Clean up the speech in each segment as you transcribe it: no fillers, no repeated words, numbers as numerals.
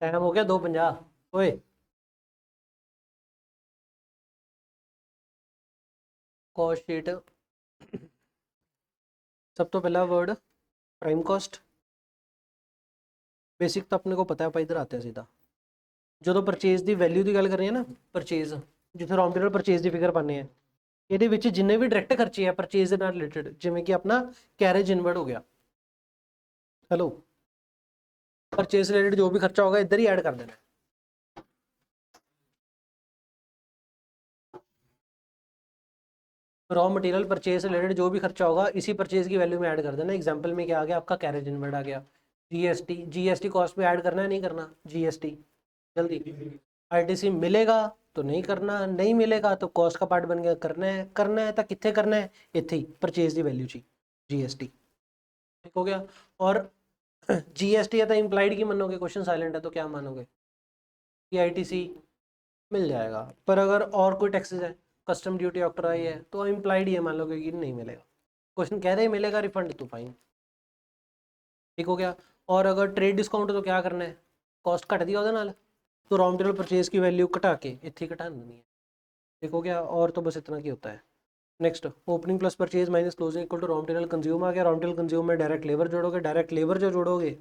Time हो गया 2:50। ओए कॉस्ट शीट, सब तो पहला वर्ड प्राइम कॉस्ट। बेसिक तो अपने को पता है, पर इधर आते हैं सीधा। जो तो परचेज की वैल्यू की गल कर रहे हैं ना, परचेज जिथे रॉ मटेरियल परचेज की फिगर पाने हैं, ये जिन्ने भी डायरैक्ट खर्चे हैं परचेज के रिलेटेड, जिमें कि अपना कैरेज इनवर्ड हो गया, हेलो, परचेज रिलेटेड जो भी खर्चा होगा इधर ही ऐड कर देना है। रॉ मटेरियल परचेज रिलेटेड जो भी खर्चा होगा इसी परचेज की वैल्यू में ऐड कर देना। एग्जांपल में क्या आ गया आपका, कैरेज इनवर्ड आ गया। जीएसटी कॉस्ट में ऐड करना है नहीं करना, जीएसटी जल्दी। आईटीसी मिलेगा तो नहीं करना, नहीं मिलेगा तो कॉस्ट का पार्ट बन गया, करना है तो कितने करना है, इतने ही परचेज की वैल्यू ची जीएसटी, ठीक हो गया। और जीएसटी है तो इम्प्लाइड की मानोगे, क्वेश्चन साइलेंट है तो क्या मानोगे कि आईटीसी मिल जाएगा। पर अगर और कोई टैक्सेस है, कस्टम ड्यूटी ऑक्ट्राई है, तो इम्प्लाइड ये मान लोगे कि नहीं मिलेगा। क्वेश्चन कह रहे हैं मिलेगा रिफंड तो फाइन, ठीक हो गया। और अगर ट्रेड डिस्काउंट तो क्या करना है, कॉस्ट घट दिया ਉਹਦੇ ਨਾਲ, तो रॉ मटेरियल परचेज की वैल्यू घटा के इतनी घटा देनी है, ठीक हो गया। और तो बस इतना की होता है। Next, opening plus purchase minus closing equal to raw material consume आ गया। रॉ मटेरियल कंज्यूम में डायरेक्ट लेबर जोड़ोगे, डायरेक्ट लेबर जो जोड़ोगे,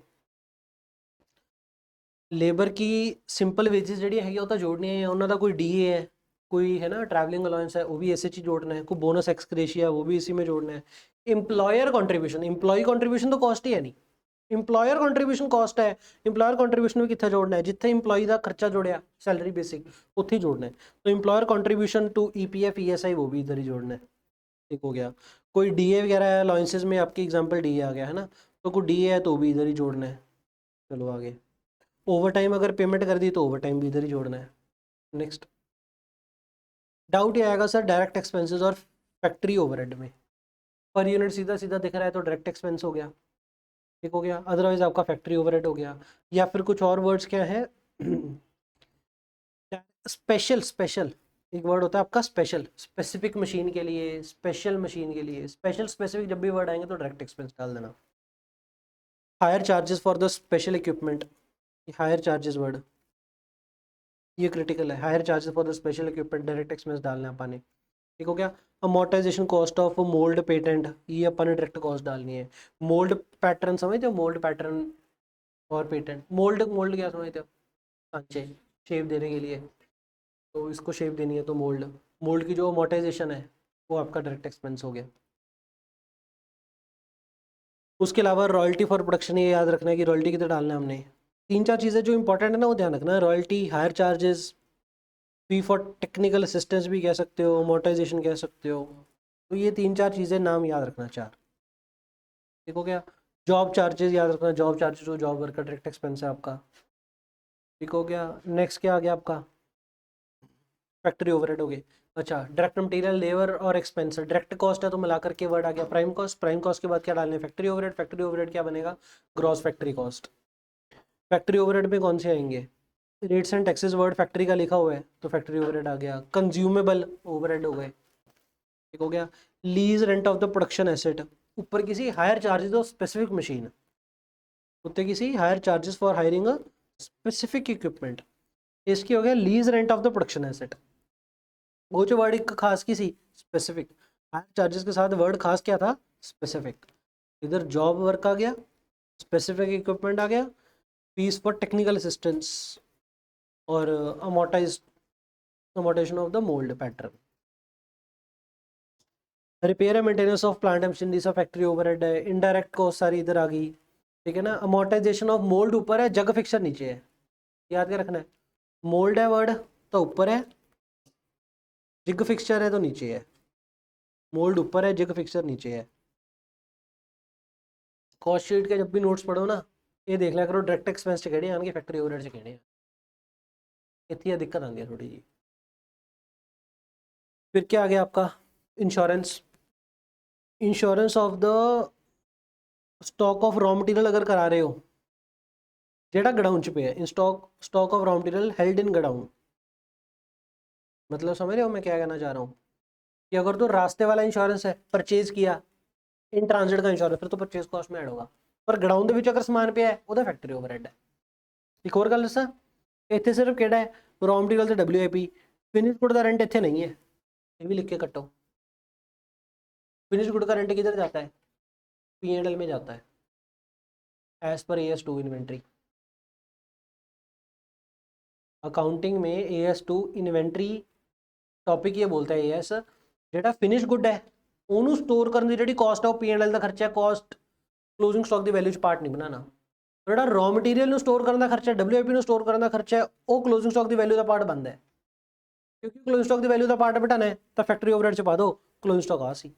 लेबर की सिंपल वेजेस ਜਿਹੜੀ ਹੈਗੀ ਉਹ ਤਾਂ जोड़नी है, ਉਹਨਾਂ ਦਾ कोई डीए है, कोई है ना ट्रैवलिंग अलाउंस है, वो भी ऐसे चीज जोड़ना है, कोई बोनस एक्सग्रेशिया वो भी इसी में जोड़ना है। एम्प्लॉयर कॉन्ट्रीब्यूशन, एम्प्लॉय कॉन्ट्रीब्यूशन तो कॉस्ट ही है नहीं, इंप्लॉयर कॉन्ट्रीब्यूशन कॉस्ट है। इंप्लॉयर कॉन्ट्रीब्यूशन भी कितना जोड़ना है, जिथे इंप्लॉय का खर्चा जोड़िया सैलरी बेसिक उत्थे ही जोड़ना है। तो employer contribution to EPF ESI वो भी इधर ही जोड़ना है, ठीक हो गया। कोई डीए वगैरह है अलाउंसेस में, आपकी एग्जांपल डीए आ गया है ना, तो कोई डीए है तो भी इधर ही जोड़ना है। चलो आगे, ओवर टाइम अगर पेमेंट कर दी तो ओवर टाइम भी इधर ही जोड़ना है। नेक्स्ट, डाउट ये आएगा सर डायरेक्ट एक्सपेंसेस और फैक्ट्री ओवरहेड में, पर यूनिट सीधा सीधा दिख रहा है तो डायरेक्ट एक्सपेंस हो गया, ठीक हो गया। अदरवाइज आपका फैक्ट्री ओवरहेड हो गया। या फिर कुछ और वर्ड्स क्या है, स्पेशल, स्पेशल एक वर्ड होता है आपका स्पेशल, स्पेसिफिक मशीन के लिए, स्पेशल मशीन के लिए, स्पेशल स्पेसिफिक जब भी वर्ड आएंगे तो डायरेक्ट एक्सपेंस डाल देना। Higher charges for the special equipment, higher charges word ये क्रिटिकल है। Higher charges for the special equipment direct expense डालना है अपन ने, ठीक हो गया। Amortisation cost of mould patent, ये अपन ने डायरेक्ट कॉस्ट डालनी है। मोल्ड पैटर्न समझते हो, मोल्ड पैटर्न और पेटेंट, मोल्ड मोल्ड क्या समझते हो, सांचे शेप देने के लिए, तो इसको शेप देनी है तो मोल्ड, मोल्ड की जो अमोर्टाइजेशन है वो आपका डायरेक्ट एक्सपेंस हो गया। उसके अलावा रॉयल्टी फॉर प्रोडक्शन, ये याद रखना है कि रॉयल्टी कितना डालना है हमने। तीन चार चीज़ें जो इंपॉर्टेंट है ना वो ध्यान रखना है, royalty, higher charges, fee for technical assistance भी कह सकते हो, अमोर्टाइजेशन कह सकते हो। तो ये तीन चार चीज़ें नाम याद रखना, चार, ठीक हो गया। जॉब चार्जेस याद रखना, जॉब चार्जेस जो जॉब वर्कर डायरेक्ट एक्सपेंस है आपका, ठीक हो गया। नेक्स्ट क्या आ गया आपका, फैक्ट्री ओवरहेड हो गए। अच्छा, डायरेक्ट मटेरियल, लेबर और एक्सपेंस, डायरेक्ट कॉस्ट है तो मिला करके वर्ड आ गया प्राइम कॉस्ट। प्राइम कॉस्ट के बाद क्या डालने, फैक्ट्री ओवरहेड। फैक्ट्री ओवरहेड क्या बनेगा, gross factory cost. Factory overhead में कौन से आएंगे, rates and taxes word factory का लिखा हुआ है तो फैक्ट्री ओवरहेड आ गया। कंज्यूमेबल ओवरहेड हो गए, ठीक हो गया। Lease rent of the production asset, ऊपर किसी higher charges of specific machine, उत्ते किसी higher charges for hiring a specific equipment, इसकी हो गया lease rent of the production asset. वो जो वर्ड एक खास की सी स्पेसिफिक, हायर चार्जेस के साथ वर्ड खास क्या था, स्पेसिफिक। इधर जॉब वर्क आ गया, स्पेसिफिक इक्विपमेंट आ गया, फीस फॉर टेक्निकल असिस्टेंस और amortisation of the mould pattern. Repair and maintenance of plant and machinery सब फैक्ट्री ओवरहेड है। इनडायरेक्ट कॉस्ट सारी इधर आ गई, ठीक है ना। अमोर्टाइजेशन ऑफ मोल्ड ऊपर है, जग फिक्सर नीचे है, याद क्या रखना है, मोल्ड है वर्ड तो ऊपर है, जिग फिक्सचर है तो नीचे है। मोल्ड ऊपर है, जिग फिक्सचर नीचे है। कॉस्ट शीट के जब भी नोट्स पढ़ो ना, ये देख लिया करो डायरेक्ट एक्सपेंस से कहने आने फैक्ट्री ओवरहेड से कहने, इतनी दिक्कत आती है थोड़ी जी। फिर क्या आ गया आपका, insurance. Insurance of the stock of raw material अगर करा रहे हो, जेड़ा गडाउन च पे है, in stock of raw material held in godown, मतलब समझ रहे हो मैं क्या कहना चाह रहा हूँ, कि अगर तो रास्ते वाला इंश्योरेंस है परचेज किया, इन ट्रांजिट का इंश्योरेंस फिर तो परचेज कॉस्ट में ऐड होगा, पर ग्राउंड के अगर समान पे है वो फैक्ट्री ओवरहेड है। एक और गल दसा, इतने सिर्फ केड़ा है रॉ मटीरियल से WIP, फिनिश गुड का रेंट इतने नहीं है, ये भी लिख के कटो। फिनिश गुड का रेंट किधर जाता है? P&L में जाता है as per AS2 inventory. Accounting में AS2 इन्वेंट्री टॉपिक ये बोलता है AS जेड़ा फिनिश गुड है ਉਹਨੂੰ स्टोर करने की जी कॉस्ट है वो P&L का खर्चा है, कॉस्ट क्लोजिंग स्टॉक की वैल्यू पार्ट नहीं बनाना। ਜਿਹੜਾ रॉ मटीरियल स्टोर करने का खर्चा है, WIP स्टोर करने का खर्चा है, वो क्लोजिंग स्टॉक की वैल्यू का पार्ट बनता है, क्योंकि क्लोजिंग स्टॉक की वैल्यू का पार्ट बिठाना है तो फैक्ट्री ओवरहेड च पा दो क्लोजिंग स्टॉक आ सी,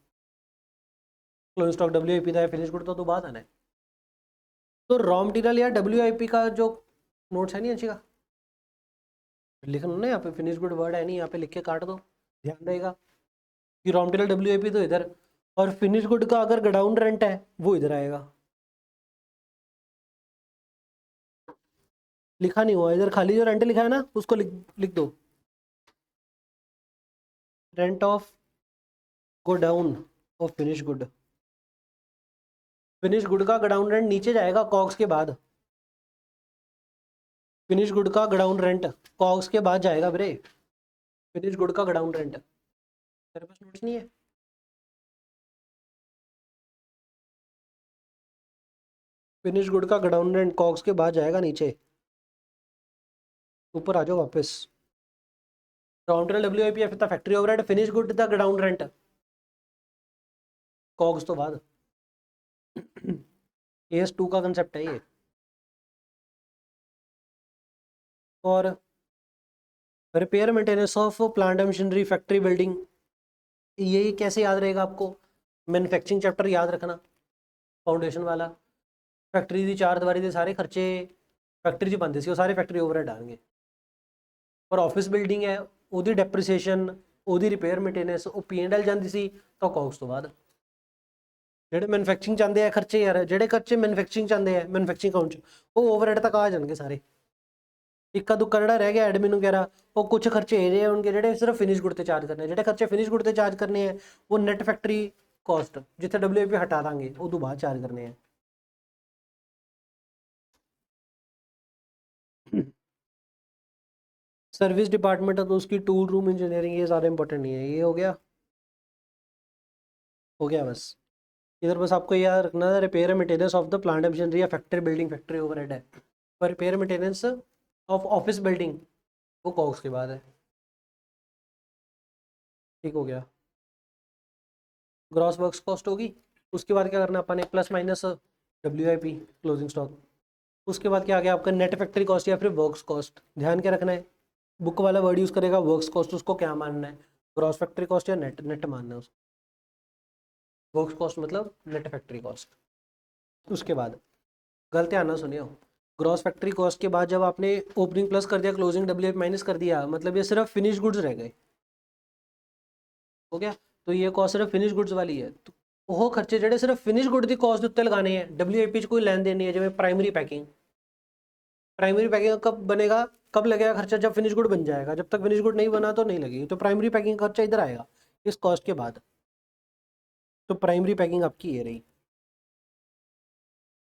क्लोजिंग स्टॉक WIP का है, फिनिश गुड तो बाद आना है। तो रॉ मटीरियल या WIP का जो नोट्स है नहीं अच्छी का लिखना ना, यहाँ पे फिनिश गुड वर्ड है नहीं, यहाँ पे लिख के काट दो, ध्यान रहेगा कि रॉ मटीरियल WIP तो इधर, और फिनिश गुड का अगर गोडाउन रेंट है वो इधर आएगा। लिखा नहीं हुआ इधर, खाली जो रेंट लिखा है ना उसको लिख दो, rent of godown of finish good. Finish good का गोडाउन रेंट नीचे जाएगा कॉग्स के बाद, फिनिश गुड का गोडाउन रेंट कॉग्स के बाद जाएगा वीरे, फिनिश गुड का गोडाउन रेंट। तेरे पास नोट्स नहीं है? फिनिश गुड का गोडाउन रेंट कॉग्स के बाद जाएगा नीचे, ऊपर आ जाओ वापस। रॉ मटीरियल WIP है, फिर फैक्ट्री ओवरहेड, फिनिश गुड दा गोडाउन रेंट कॉग्स तो बाद। AS2 का कंसेप्ट है ये। और repair maintenance of plant machinery factory building, ये कैसे याद रहेगा आपको? मैन्युफैक्चरिंग चैप्टर याद रखना, फाउंडेशन वाला। फैक्ट्री की चार दीवारी के सारे खर्चे फैक्ट्री च बनते सी, वो सारे फैक्ट्री ओवरहेड आएंगे। और ऑफिस बिल्डिंग है, ਉਹਦੀ ਡੈਪਰੀਸੀਏਸ਼ਨ, ਉਹਦੀ ਰਿਪੇਅਰ ਮੇਨਟੇਨੈਂਸ, ਉਹ P&L ਜਾਂਦੀ ਸੀ ਤਾਂ ਕੌਗਸ ਤੋਂ ਬਾਅਦ। ਜਿਹੜੇ ਮੈਨੂਫੈਕਚਰਿੰਗ ਚਾਹੁੰਦੇ ਆ ਖਰਚੇ ਯਾਰ, ਜਿਹੜੇ ਖਰਚੇ ਮੈਨੂਫੈਕਚਰਿੰਗ ਚਾਹੁੰਦੇ ਆ ਮੈਨੂਫੈਕਚਰਿੰਗ ਅਕਾਊਂਟ 'ਚ, ਉਹ ਓਵਰਹੈਡ ਤੱਕ ਆ ਜਾਣਗੇ ਸਾਰੇ। ਇੱਕਾ ਦੁੱਕਾ ਜਿਹੜਾ ਰਹਿ ਗਿਆ ਐਡਮਿਨ ਵਗੈਰਾ, ਉਹ ਕੁਝ ਖਰਚੇ ਇਹ ਜਿਹੇ ਹੋਣਗੇ ਜਿਹੜੇ ਸਿਰਫ ਫਿਨਿਸ਼ ਗੁੱਡ ਤੇ ਚਾਰਜ ਕਰਨੇ, ਜਿਹੜੇ ਖਰਚੇ ਫਿਨਿਸ਼ ਗੁੱਡ ਤੇ ਚਾਰਜ ਕਰਨੇ ਆ ਉਹ ਨੈਟ ਫੈਕਟਰੀ ਕਾਸਟ ਜਿੱਥੇ WIP ਹਟਾ ਦਾਂਗੇ ਉਹ ਤੋਂ ਬਾਅਦ ਚਾਰਜ करने हैं। सर्विस डिपार्टमेंट है तो उसकी टूल रूम इंजीनियरिंग, ये ज़्यादा इंपॉर्टेंट नहीं है। ये हो गया बस। इधर बस आपको याद रखना है repair maintenance of the plant machinery या फैक्ट्री बिल्डिंग, फैक्ट्री ओवरहेड है, पर repair maintenance of office building वो कॉग्स के बाद है। ठीक हो गया। ग्रॉस वर्क्स कॉस्ट होगी, उसके बाद क्या करना अपन ने, plus minus WIP closing stock. उसके बाद क्या आ गया आपका नेट फैक्ट्री कॉस्ट या फिर वर्क्स कॉस्ट। ध्यान क्या रखना है, बुक वाला वर्ड यूज़ करेगा वर्क्स कॉस्ट, उसको क्या मानना है, ग्रॉस फैक्ट्री कॉस्ट या नेट नेट मानना है उसको। वर्क्स कॉस्ट मतलब नेट फैक्ट्री कॉस्ट। उसके बाद गलत ध्यान ना सुनियो, ग्रॉस फैक्ट्री कॉस्ट के बाद जब आपने ओपनिंग प्लस कर दिया, क्लोजिंग WIP माइनस कर दिया, मतलब ये सिर्फ फिनिश गुड्स रह गए। हो गया, तो ये कॉस्ट सिर्फ फिनिश गुड्स वाली है। तो वो खर्चे ਜਿਹੜੇ सिर्फ फिनिश गुड की कॉस्ट उत्ते लगाने हैं, WIP कोई लैन देन नहीं है। जिवें प्राइमरी पैकिंग, प्राइमरी पैकिंग कब बनेगा, कब लगेगा खर्चा, जब फिनिश गुड बन जाएगा। जब तक फिनिश गुड नहीं बना तो नहीं लगेगी, तो प्राइमरी पैकिंग खर्चा इधर आएगा इस कॉस्ट के बाद। तो प्राइमरी पैकिंग आपकी ये रही।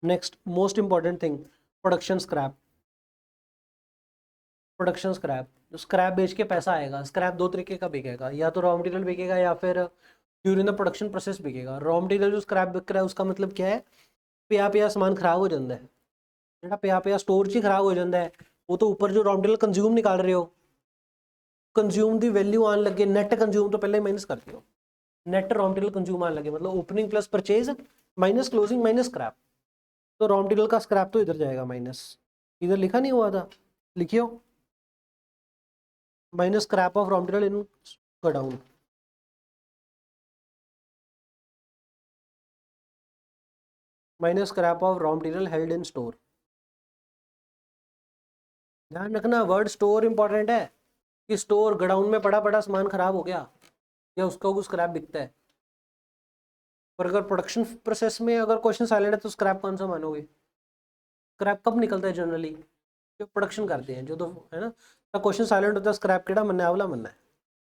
Next most important thing, production scrap. Production scrap, जो स्क्रैप बेच के पैसा आएगा, स्क्रैप दो तरीके का बिकेगा, या तो रॉ मटेरियल बिकेगा या फिर ड्यूरिंग द प्रोडक्शन प्रोसेस बिकेगा। रॉ मटेरियल जो स्क्रैप बिक रहा है उसका मतलब क्या है, पिया समान खराब हो जाता है, ਜਿਹੜਾ ਪਿਆ स्टोर 'ਚ ਹੀ खराब हो जाता है, वो तो ऊपर जो रॉ मटेरियल कंज्यूम निकाल रहे हो, कंज्यूम की वैल्यू आने लगे, नैट कंज्यूम तो पहले ही माइनस करते हो, नैट रॉ मटेरियल कंज्यूम आने लगे, मतलब opening plus purchase minus closing minus scrap. तो रॉ मटेरियल का स्क्रैप तो इधर जाएगा माइनस, इधर लिखा नहीं हुआ था, लिखियो minus scrap of raw material in godown. Minus scrap of raw material held in store. ध्यान रखना वर्ड स्टोर इंपॉर्टेंट है, कि स्टोर गोडाउन में पड़ा पड़ा सामान खराब हो गया या उसका कुछ स्क्रैप बिकता है। पर अगर प्रोडक्शन प्रोसेस में अगर क्वेश्चन साइलेंट है तो स्क्रैप कौन सा मानोगे? स्क्रैप कब निकलता है जनरली, जो प्रोडक्शन करते हैं जो, तो है ना, तो क्वेश्चन साइलेंट होता है, स्क्रैप केड़ा मनना है, वाला मनना है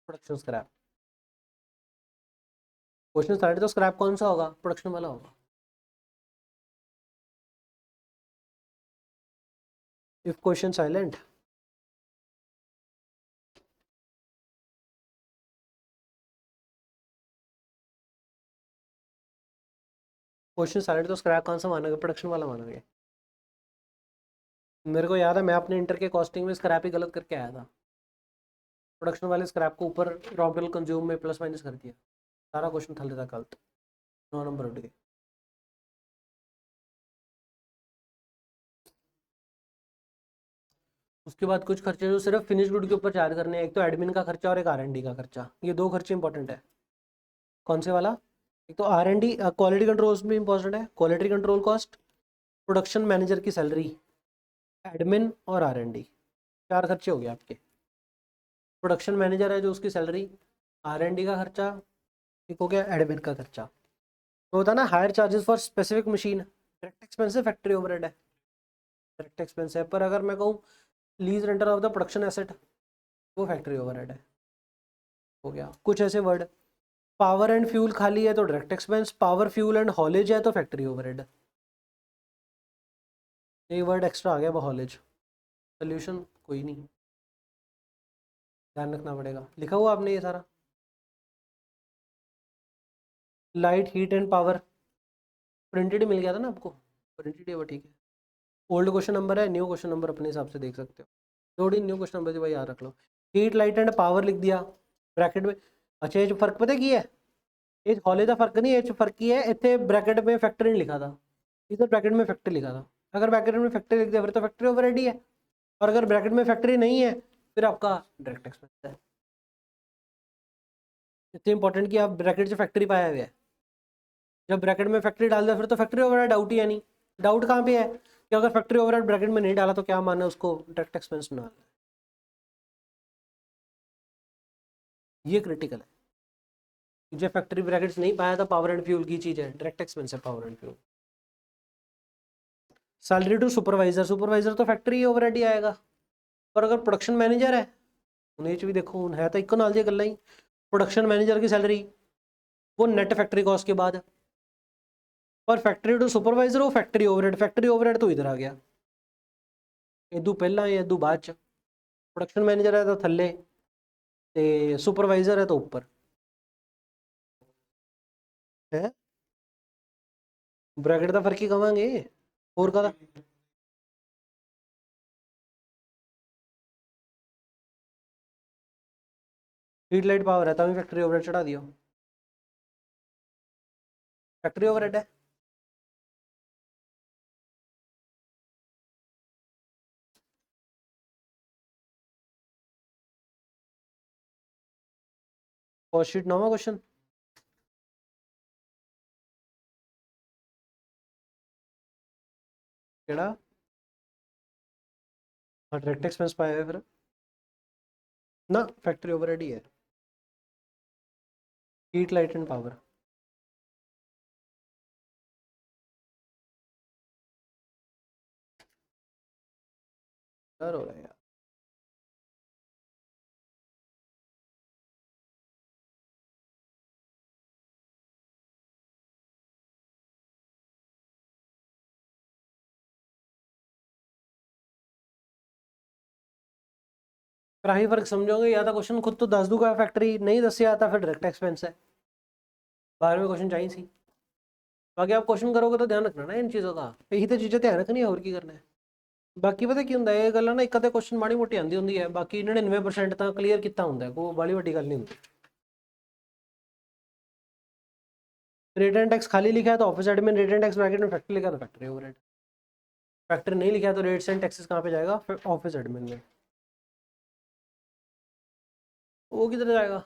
प्रोडक्शन स्क्रैप। क्वेश्चन साइलेंट तो स्क्रैप कौन सा होगा, प्रोडक्शन वाला होगा। If question silent, question silent तो स्क्रैप कौन सा मानोगे, प्रोडक्शन वाला मानोगे? मेरे को याद है मैं अपने इंटर के कॉस्टिंग में स्क्रैप ही गलत करके आया था। प्रोडक्शन वाले स्क्रैप को ऊपर रॉ मटेरियल कंज्यूम में प्लस माइनस कर दिया, सारा क्वेश्चन थल था गलत, 9 नंबर उठ गए। उसके बाद कुछ खर्चे जो सिर्फ फिनिश गुड के ऊपर चार्ज करने हैं, एक तो एडमिन का खर्चा और एक R&D का खर्चा, ये 2 खर्चे इंपॉर्टेंट है। कौन से वाला? एक तो R&D क्वालिटी कंट्रोल भी इंपॉर्टेंट है, quality control cost, production manager की सैलरी, एडमिन और R&D, 4 खर्चे हो गए आपके। प्रोडक्शन मैनेजर है जो उसकी सैलरी, R&D का खर्चा, एक हो गया एडमिन का खर्चा। तो होता है ना higher charges for specific machine, direct expense है, फैक्ट्री ओवरहेड है, डायरेक्ट एक्सपेंस है। पर अगर मैं कहूँ lease rental of the production asset, वो फैक्ट्री ओवरहेड है, हो गया। कुछ ऐसे वर्ड, पावर एंड फ्यूल खाली है तो direct expense, power fuel and haulage है तो फैक्ट्री ओवरहेड। ये वर्ड एक्स्ट्रा आ गया हॉलेज। सोल्यूशन कोई नहीं, ध्यान रखना पड़ेगा, लिखा हुआ आपने ये सारा। Light heat and power printed ही मिल गया था ना आपको, प्रिंटेड ही वो ठीक है। ओल्ड क्वेश्चन नंबर है, न्यू क्वेश्चन नंबर अपने हिसाब से देख सकते हो, थोड़ी न्यू क्वेश्चन नंबर भाई याद रख लो। हीट लाइट एंड पावर लिख दिया ब्रैकेट में। अच्छा ये जो फर्क पता की है, ये हॉलेज का फर्क नहीं है, ये फर्क की है, इतने ब्रैकेट में फैक्ट्री नहीं लिखा था, इधर ब्रैकेट में फैक्ट्री लिखा था। अगर ब्रैकेट में फैक्ट्री लिख दिया फिर तो फैक्ट्री ओवरहेड ही है, और अगर ब्रैकेट में फैक्ट्री नहीं है फिर आपका डायरेक्ट एक्सपेंस है। इतनी इंपॉर्टेंट कि आप ब्रैकेट से फैक्ट्री पाया हुआ है, जब ब्रैकेट में फैक्ट्री डाल दिया फिर तो फैक्ट्री ओवरहेड डाउट ही है नहीं। डाउट कहाँ पे है कि अगर फैक्ट्री ओवरहेड ब्रैकेट में नहीं डाला तो क्या मानना है उसको डायरेक्ट एक्सपेंस में डालना है, ये क्रिटिकल है। जो फैक्ट्री ब्रैकेट्स नहीं पाया था, पावर एंड फ्यूल की चीज है, डायरेक्ट एक्सपेंस है power and fuel. Salary to supervisor, supervisor तो फैक्ट्री ओवरहेड ही आएगा, पर अगर प्रोडक्शन मैनेजर है उन्हें भी देखो है तो इको नाल दी गल्लां ही। प्रोडक्शन मैनेजर की सैलरी वो नेट फैक्ट्री कॉस्ट के बाद, पर फैक्ट्री टू सुपरवाइजर वो फैक्ट्री ओवरहेड, फैक्ट्री ओवरहेड तो इधर आ गया, इदू पहला या इदू बाद च। प्रोडक्शन मैनेजर है तो थल्ले, ते सुपरवाइजर है तो ऊपर है, ब्रैकेट का फर्क ही कवांगे और का। हीट लाइट पावर है तभी फैक्ट्री ओवरहेड चढ़ा दियो, फैक्ट्री ओवरहेड है। कॉस्ट शीट 9वां क्वेश्चन, केड़ा? हाँ डायरेक्ट एक्सपेंस पाया है फिर ना, फैक्ट्री ओवरहेड ही है। हीट लाइट एंड पावर, हो रहा है यार। फिर ही फर्क समझोगे, या तो क्वेश्चन खुद तो दस दूंगा फैक्ट्री नहीं दस आता फिर डायरेक्ट एक्सपेंस है, 12वें क्वेश्चन चाहिए सी। बाकी आप क्वेश्चन करोगे तो ध्यान रखना ना इन चीज़ों का, यही तो चीज़ें ध्यान रखनी है और की करना है। बाकी पता की होंगे ये गल ना, एक अद्धे क्वेश्चन माड़ी मोटी आती होंगी है, बाकी 99% तो क्लीयर किया होंगे, कोई बड़ी वड्डी गल नहीं होंगी। रिटर्न टैक्स खाली लिखा है तो office admin, return tax bracket में फैक्ट्री लिखा है तो फैक्ट्री ओवरहेड, फैक्ट्री नहीं लिखा है तो रेट्स एंड टैक्सेस कहाँ पे जाएगा, फिर ऑफिस एडमिन में। वो किधर जाएगा?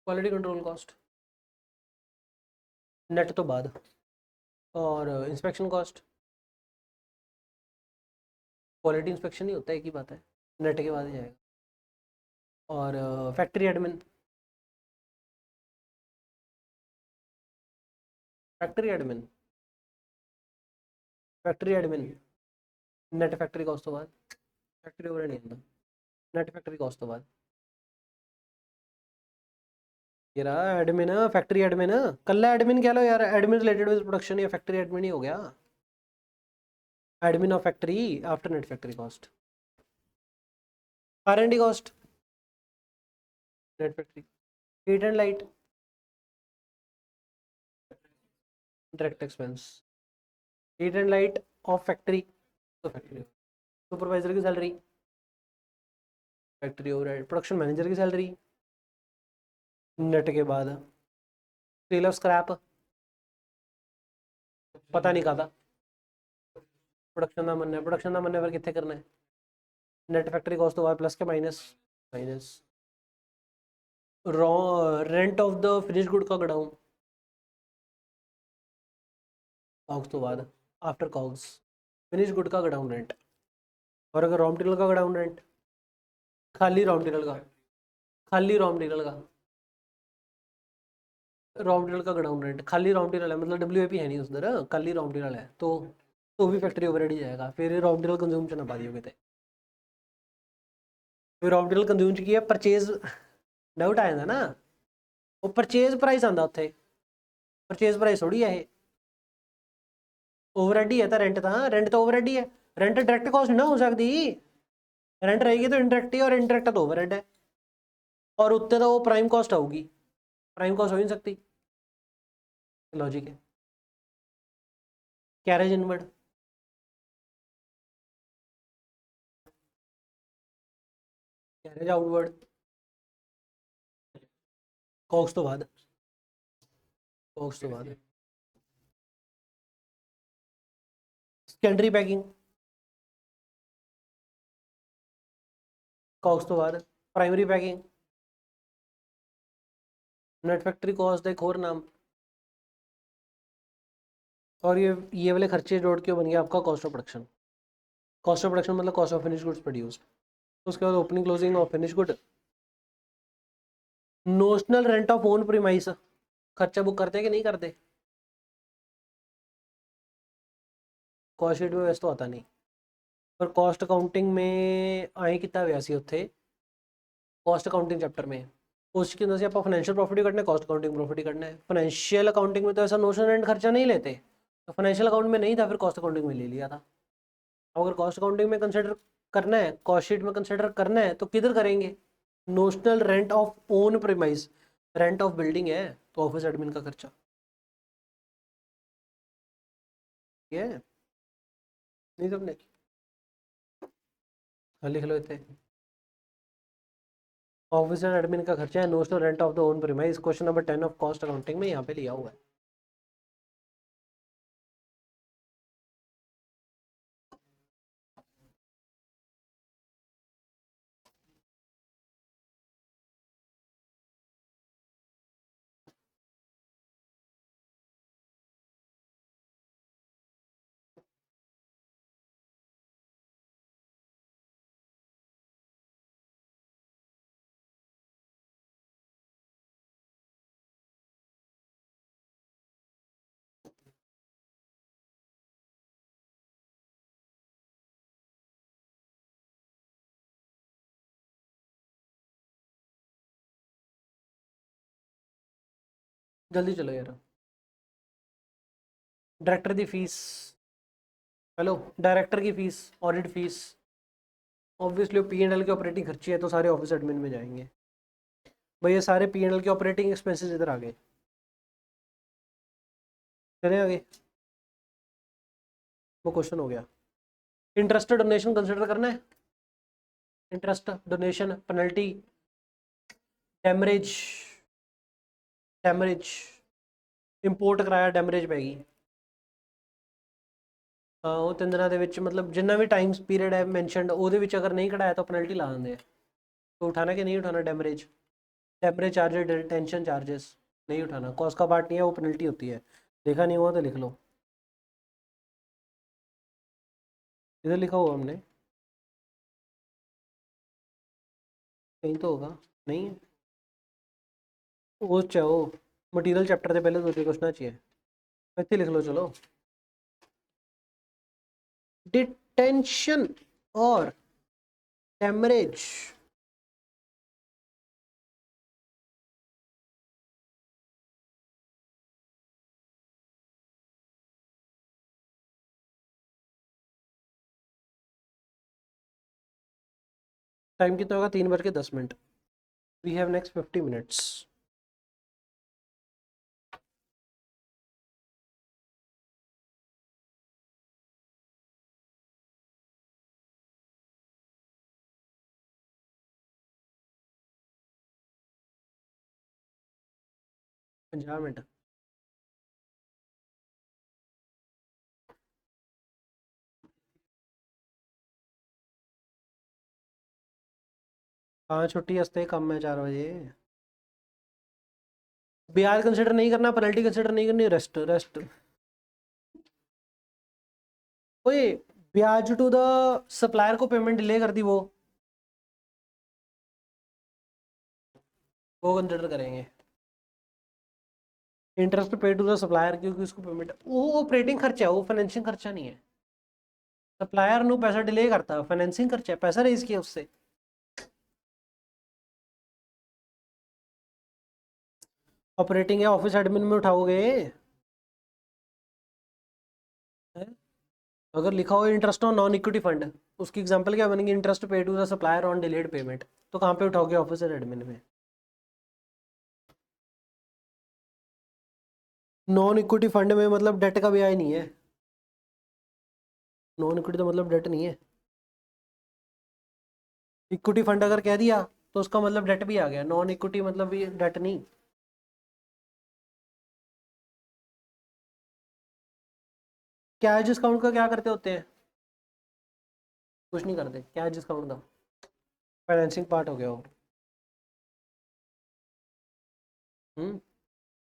क्वालिटी कंट्रोल कॉस्ट नेट तो बाद, और इंस्पेक्शन कॉस्ट, क्वालिटी इंस्पेक्शन ही होता है, एक ही बात है, नेट के बाद ही जाएगा। और factory admin, factory admin, factory admin net factory cost तो बाद, फैक्ट्री ओवरहेड नहीं आता, नेट फैक्ट्री कॉस्ट तो बाद। ये रहा एडमिन, फैक्ट्री एडमिन, कल्ला एडमिन कह लो यार, एडमिन रिलेटेड विद प्रोडक्शन या फैक्ट्री एडमिन ही हो गया, admin of factory after net factory cost. R&D cost, net factory, heat and light, direct expense, heat and light of factory तो factory, supervisor की salary, factory overhead, production manager की salary, net के बाद cell of scrap पता नहीं कहा था, production का मन है, प्रोडक्शन का मन है फिर कितने करना है, नेट फैक्ट्री कॉस्ट तो प्लस के minus, minus raw, rent of the finish good का गडाउन, कॉग्स तो बाद, आफ्टर कॉग्स फिनिश गुड का गडाउन रेंट, और अगर रॉ मटेरियल का गडाउन रेंट, खाली रॉ मटेरियल का, खाली रॉ मटेरियल का, रॉ मटेरियल का गडाउन रेंट, खाली रॉ मटेरियल है मतलब WIP है नहीं उधर, खाली रॉ मटेरियल है तो भी फैक्ट्री ओवरहेड ही जाएगा, फिर रॉ मटेरियल कंज्यूम करना पा दियोगे फिर रॉ मटेरियल कंज्यूम की है परचेज, डाउट आ जाता ना, वो परचेज प्राइस आंदा उत्थे, परचेज प्राइस थोड़ी है ये, ओवरहेड ही है, रेंट तो ओवरहेड ही है, रेंट डायरेक्ट कॉस्ट नहीं ना हो सकती, रेंट रहेगी तो इंडायरेक्ट ही, और इंडायरेक्ट तो ओवरहेड है, और उत्ते तो वो प्राइम कॉस्ट आऊगी, प्राइम कॉस्ट हो ही नहीं सकती, लॉजिक है, carriage inward, carriage outward, cost तो बाद, कॉस्ट तो बाद, सेकेंडरी पैकिंग, कॉस्ट तो बाद, primary packing, net factory cost एक और नाम, और ये वाले खर्चे जोड़ के बन गया आपका cost of production, cost of production मतलब cost of finish goods produced, उसके बाद opening closing of finish good, notional rent of own premise, खर्चा बुक करते कि नहीं करते, कॉस्ट शीट में वैसे तो आता नहीं, पर कॉस्ट अकाउंटिंग में आए कितना वैसी उत्थे, कॉस्ट अकाउंटिंग चैप्टर में, उसके अंदर से आप फाइनेंशियल प्रॉफिट ही करना है, कॉस्ट अकाउंटिंग प्रॉफिट ही करना है, फाइनेंशियल अकाउंटिंग में तो ऐसा नोशनल रेंट खर्चा नहीं लेते, तो फाइनेंशियल अकाउंट में नहीं था फिर कॉस्ट अकाउंटिंग में ले लिया था, अगर कॉस्ट अकाउंटिंग में कंसिडर करना है, कॉस्ट शीट में कंसिडर करना है तो किधर करेंगे, notional rent of own premise, rent of building है तो ऑफिस एडमिन का खर्चा, ठीक है, नहीं समझे, हाँ लिख लो इतने, ऑफिस एंड एडमिन का खर्चा है, notional rent of the own premise, question number 10 of cost accounting में यहाँ पे लिया हुआ है, जल्दी चलो यार, डायरेक्टर की फीस, हेलो, डायरेक्टर की fees, audit fees, obviously P&L के ऑपरेटिंग खर्चे है तो सारे ऑफिस एडमिन में जाएंगे, भाई ये सारे P&L के ऑपरेटिंग एक्सपेंसेस इधर आ गए, चले आगे, वो क्वेश्चन हो गया, इंटरेस्ट डोनेशन कंसिडर करना है, interest donation penalty, demurrage, demurrage, import कराया डैमरेज पैगी, हाँ वो 3 ਦਿਨਾਂ ਦੇ ਵਿੱਚ मतलब जिन्ना भी टाइम्स पीरियड है मैंशनड ਉਹਦੇ ਵਿੱਚ अगर नहीं कढ़ाया तो पेनल्टी ला देंगे, तो उठाना कि नहीं उठाना demurrage, demurrage charges, detention charges नहीं उठाना, कॉस्ट का पार्ट नहीं है वो पेनल्टी होती है, देखा नहीं हुआ तो लिख लो, इधर लिखा हुआ हमने, कहीं तो होगा, नहीं है वो चाहो, मटीरियल चैप्टर से पहले तो कुछ ना चाहिए, इतने लिख लो चलो, डिटेंशन और डैमरेज, टाइम कितना होगा? 3:10। We have next 50 minutes. पंजाब मिनट। हाँ छुट्टी हंसते कम है 4 बजे। ब्याज कंसिडर नहीं करना, पेनल्टी कंसिडर नहीं करनी, रेस्ट रेस्ट। ओए, ब्याज टू द सप्लायर को पेमेंट डिले कर दी, वो कंसिडर करेंगे। Interest pay to the supplier, क्योंकि उसको पेमेंट वो ऑपरेटिंग खर्चा है, वो फाइनेंसिंग खर्चा नहीं है। सप्लायर नु पैसा डिले करता है, फाइनेंसिंग खर्चा है, पैसा रेज किया उससे। ऑपरेटिंग या ऑफिस एडमिन में उठाओगे। हैं? अगर लिखा हो interest on non equity fund, उसकी एग्जांपल क्या बनेगी? Interest pay to the supplier on delayed payment. तो कहाँ पे उठाओगे? ऑफिस एडमिन में। नॉन इक्विटी फंड में मतलब डेट का ब्याज नहीं है। नॉन इक्विटी तो मतलब डेट नहीं है। इक्विटी फंड अगर कह दिया तो उसका मतलब डेट भी आ गया, नॉन इक्विटी मतलब भी डेट नहीं। कैश डिस्काउंट का क्या करते होते हैं? कुछ नहीं करते कैश डिस्काउंट का। फाइनेंसिंग पार्ट हो गया वो। हम्म।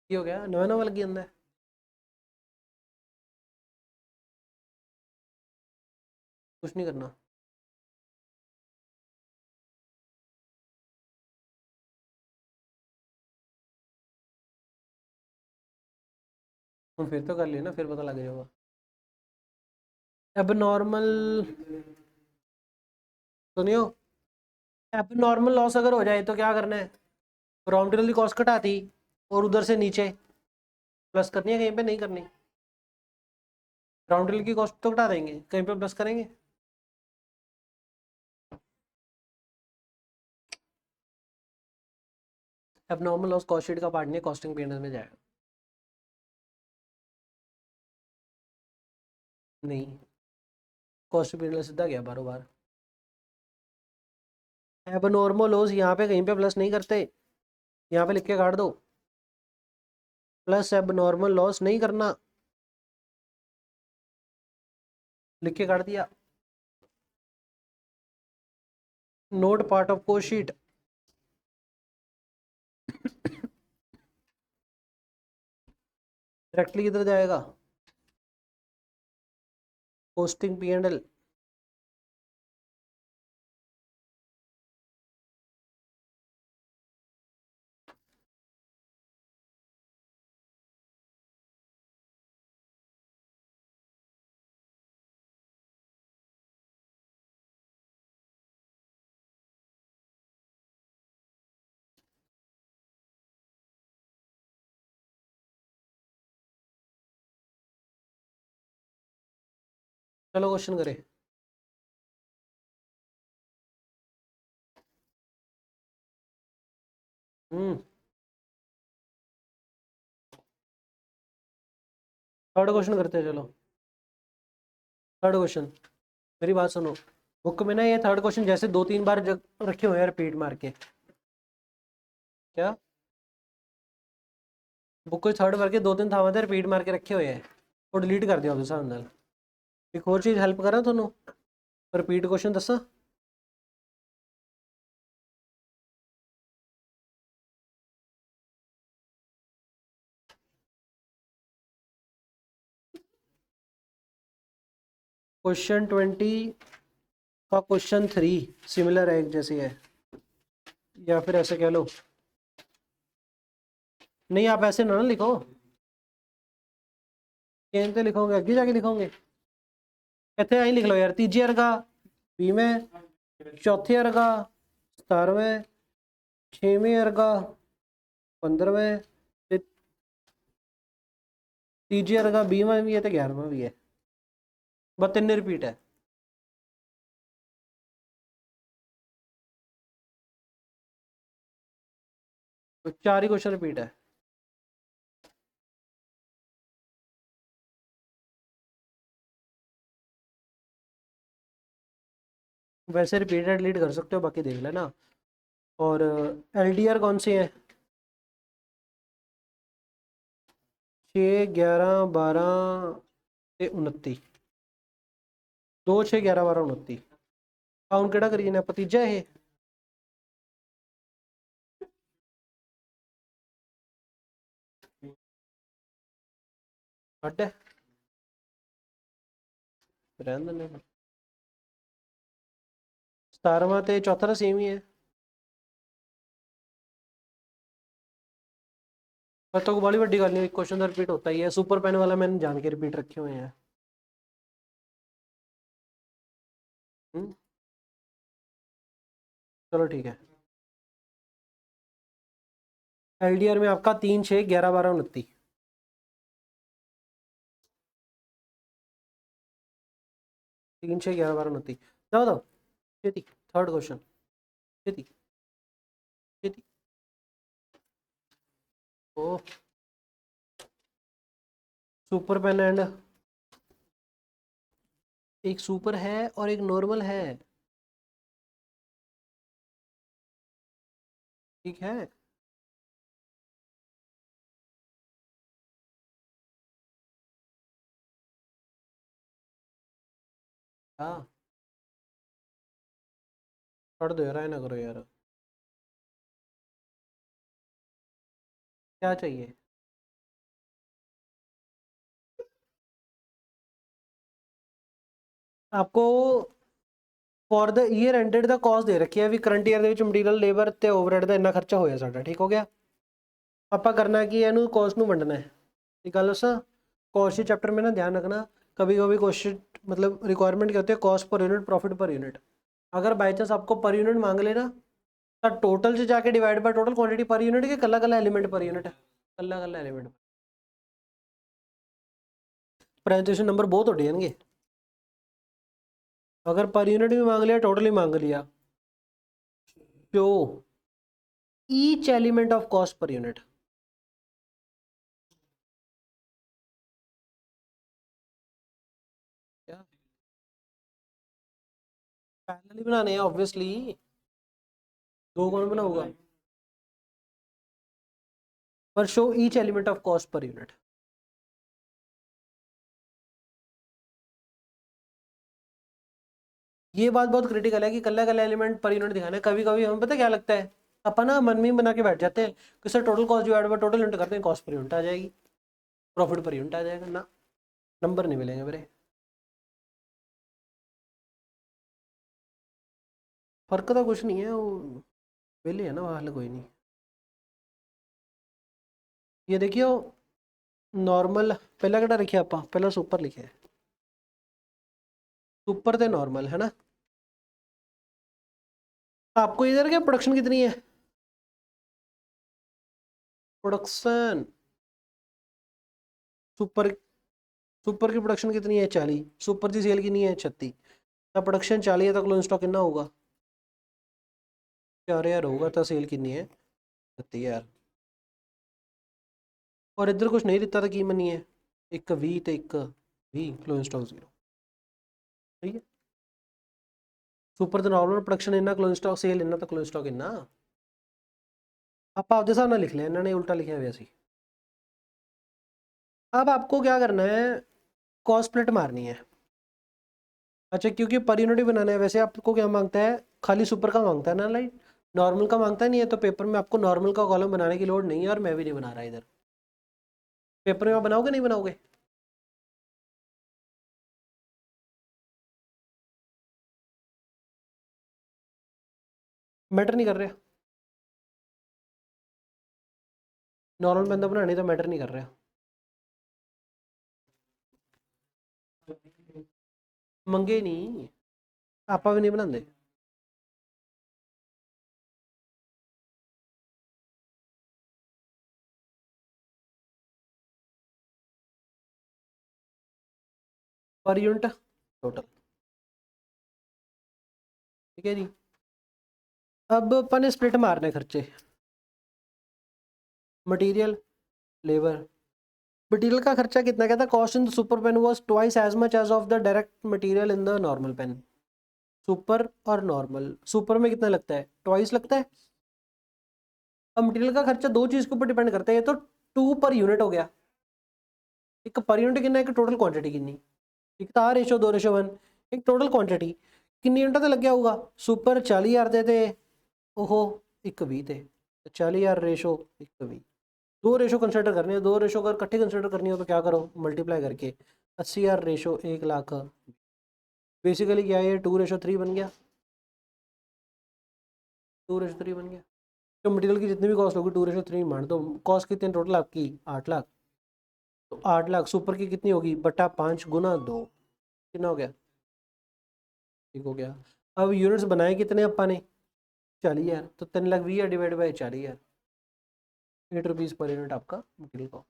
ये हो गया, नवा नवा लगी अंदर। कुछ नहीं करना। हम फिर तो कर लिए ना, फिर पता लग जाएगा। अब नॉर्मल, सुनियो, अब नॉर्मल लॉस अगर हो जाए तो क्या करना है? रॉ मटेरियल की कॉस्ट घटाती और उधर से नीचे प्लस करनी है, कहीं पे नहीं करनी। रॉ मटेरियल की कॉस्ट तो घटा देंगे, कहीं पे प्लस करेंगे। अब नॉर्मल लॉस कॉस्ट शीट का पार्ट नहीं, कॉस्टिंग पीरियड में जाएगा। नहीं, कॉस्ट पीरियड सीधा गया बार बार। अब नॉर्मल लॉस यहाँ पे कहीं पे प्लस नहीं करते, यहाँ पे लिख के काट दो। प्लस अब नॉर्मल लॉस नहीं करना, लिख के काट दिया। Note part of cost sheet. Directly किधर जाएगा? Costing P and L. चलो क्वेश्चन करें। हम्म। थर्ड क्वेश्चन करते हैं, चलो। थर्ड क्वेश्चन, मेरी बात सुनो। बुक में ना ये थर्ड क्वेश्चन जैसे 2-3 बार रखे हुए हैं रिपीट मार के। क्या? बुक को थर्ड करके 2-3 था रिपीट मार के रखे हुए हैं, वो डिलीट कर दिया उस अंदर। एक और चीज़ हेल्प करा थोनों, रिपीट क्वेश्चन दसा। क्वेश्चन 20 का क्वेश्चन 3 सिमिलर है, एक जैसे है, या फिर ऐसे कह लो। नहीं, आप ऐसे ना लिखो, कहीं तो लिखोगे, आगे जाके लिखोगे। इतने यहीं लिख लो यार, तीजे अर्गा 20वें, चौथे अर्गा 17वें, 6वें अर्गा 15वें, ते तीजे अर्गा 20वां भी है तो 11वां भी है। बस 3 रिपीट है। तो 4 ही क्वेश्चन रिपीट है। वैसे रिपीटेड लीड कर सकते हो, बाकी देख लेना। और एलडीआर कौन सी है? 6, 11, 12 ते 29। 2, 6, 11, 12, 29। काउंट केड़ा करी जाने ਆਪਾਂ? ਤੀਜਾ ਇਹ ਅੱਡ ਹੈ, ਰਹਿਣ ਦਿੰਦੇ ਹਾਂ। 17ਵਾਂ ਤੇ ਚੌਥਾ ਤਾਂ ਸੇਮ ਹੀ ਹੈ। पर तो बड़ी बड़ी गल नहीं, क्वेश्चन तो रिपीट होता ही है। सुपर पेन वाला मैंने जान के रिपीट रखे हुए हैं। चलो ठीक है। एलडीआर में आपका 3, 6, 11, 12, 29। 3, 6, 11, 12, 29। जाओ दो खेती। थर्ड क्वेश्चन खेती खेती। ओ सुपर पेन एंड एक सुपर है और एक नॉर्मल है, ठीक है। हाँ, पढ़ दो यार, ना करो यार। क्या चाहिए? आपको for the year ended the cost दे रखी है भी, करंट ईयर ਦੇ ਵਿੱਚ ਮਟੀਰੀਅਲ ਲੇਬਰ ਤੇ ਓਵਰਹੈਡ ਦਾ ਇੰਨਾ ਖਰਚਾ ਹੋਇਆ ਸਾਡਾ, ਠੀਕ ਹੋ ਗਿਆ। ਆਪਾਂ करना कि ਇਹਨੂੰ कॉस्ट ਨੂੰ ਵੰਡਣਾ है। एक गल दसा, कॉस्ट चैप्टर में ना ध्यान रखना, कभी कभी क्वेश्चन मतलब रिक्वायरमेंट क्या होती है, cost per unit, profit per unit. अगर बाई चांस आपको पर यूनिट मांग लेना तो टोटल से जाके divide by total quantity per unit के कला कला एलिमेंट पर यूनिट, कला कला एलिमेंट। प्रेजेंटेशन नंबर बहुत हो जाएंगे। अगर पर यूनिट भी मांग लिया, टोटल ही मांग लिया, जो each element of cost per unit. क्या पैरेलल ही बनाने हैं ऑब्वियसली, दो कौन बनाऊंगा? पर show each element of cost per unit. ये बात बहुत क्रिटिकल है कि कल्ला कल्ला एलिमेंट पर यूनिट दिखाना है। कभी कभी हमें पता क्या लगता है, अपन ना मन में ही बना के बैठ जाते हैं कि sir total cost divide by total unit करते हैं, कॉस्ट पर यूनिट आ जाएगी, प्रॉफिट पर यूनिट आ जाएगा ना, नंबर नहीं मिलेंगे मेरे। फर्क तो कुछ नहीं है, वो पहले है ना, हाल कोई नहीं। ये देखियो, नॉर्मल पहला कटा लिखे आप, पहला सुपर लिखे है, सुपर थे नॉर्मल है ना। आपको इधर क्या प्रोडक्शन कितनी है? प्रोडक्शन सुपर, सुपर की प्रोडक्शन कितनी है? 40। सुपर की सेल कितनी है? 36। तो प्रोडक्शन 40 है तो क्लोजिंग स्टॉक कितना होगा? 4000 होगा। तो सेल कितनी है? 36,000। और इधर कुछ नहीं दिता था की मनी है, एक 20 तो एक 20, क्लोजिंग स्टॉक 0, ठीक है। सुपर तो नॉर्मल प्रोडक्शन इन्ना, क्लोजिंग स्टॉक सेल इन्ना, तो क्लोजिंग स्टॉक इन्ना। आप आपके हिसाब ना लिख लें, इन्होंने उल्टा लिखा है वैसे। अब आपको क्या करना है, कॉस्ट स्प्लिट मारनी है। अच्छा, क्योंकि पर यूनिट ही बनाना है, वैसे आपको क्या मांगता है, खाली सुपर का मांगता है ना, लाइट नॉर्मल का मांगता नहीं है। तो पेपर में आपको नॉर्मल का कॉलम बनाने की लोड नहीं है, और मैं भी नहीं बना रहा इधर। पेपर में आप बनाओगे नहीं बनाओगे? मैटर नहीं कर रहा, नॉर्मल बंदा बनाने तो मैटर नहीं कर रहा। मंगे नहीं, आपा भी नहीं बनाते। पर यूनिट टोटल, ठीक है जी। अब अपन स्प्लिट मारने खर्चे। Material, labour. मटेरियल का खर्चा कितना कहता है, cost in the super pen was twice as much as of the direct material in the normal pen. Super और नॉर्मल, सुपर में कितना लगता है, ट्वाइस लगता है। अब मटेरियल का खर्चा दो चीज के ऊपर डिपेंड करता है, ये तो 2 पर यूनिट हो गया, एक पर यूनिट कितना, एक टोटल क्वांटिटी कितनी, एक था रेशो 2:1, एक टोटल क्वांटिटी कितनी यूनिट तो लग गया होगा। सुपर 40,000 दे थे, ओहो 1:20 थे, तो 40,000 रेशो 1:20, दो रेशो कंसिडर करनी है, दो रेशो अगर इकट्ठे कंसिडर करनी हो तो क्या करो, मल्टीप्लाई करके 80,000 रेशो 1,00,000, बेसिकली क्या है ये 2:3 बन गया, 2:3 बन गया। तो मटेरियल की जितनी भी कॉस्ट होगी 2:3 मान दो, कॉस्ट कितनी टोटल आपकी 8,00,000, तो 8,00,000 सुपर की कितनी होगी बटा 5 गुना 2, कितना हो गया, ठीक हो गया। अब यूनिट्स बनाए कितने अपा ने 40,000, तो 3,20,000 divide by 40,000, 8 rupees per unit आपका मटेरियल कॉस्ट।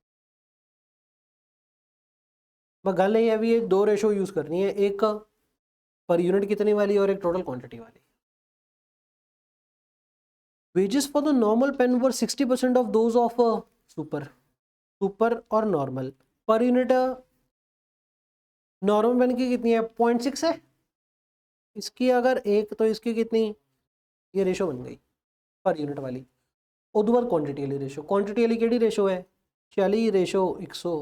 बस गल ये है भी ये दो रेशो यूज़ करनी है, एक पर यूनिट कितनी वाली और एक टोटल क्वांटिटी वाली। Wages for the normal pen were 60% of those of super, super और नॉर्मल। पर यूनिट नॉर्मल पेन की कितनी है 0.6 है, इसकी अगर एक तो इसकी कितनी, ये रेशो बन गई पर यूनिट वाली। उस बाद क्वांटिटी वाली रेशो, क्वांटिटी वाली केड़ी रेशो है 40 रेशो 100,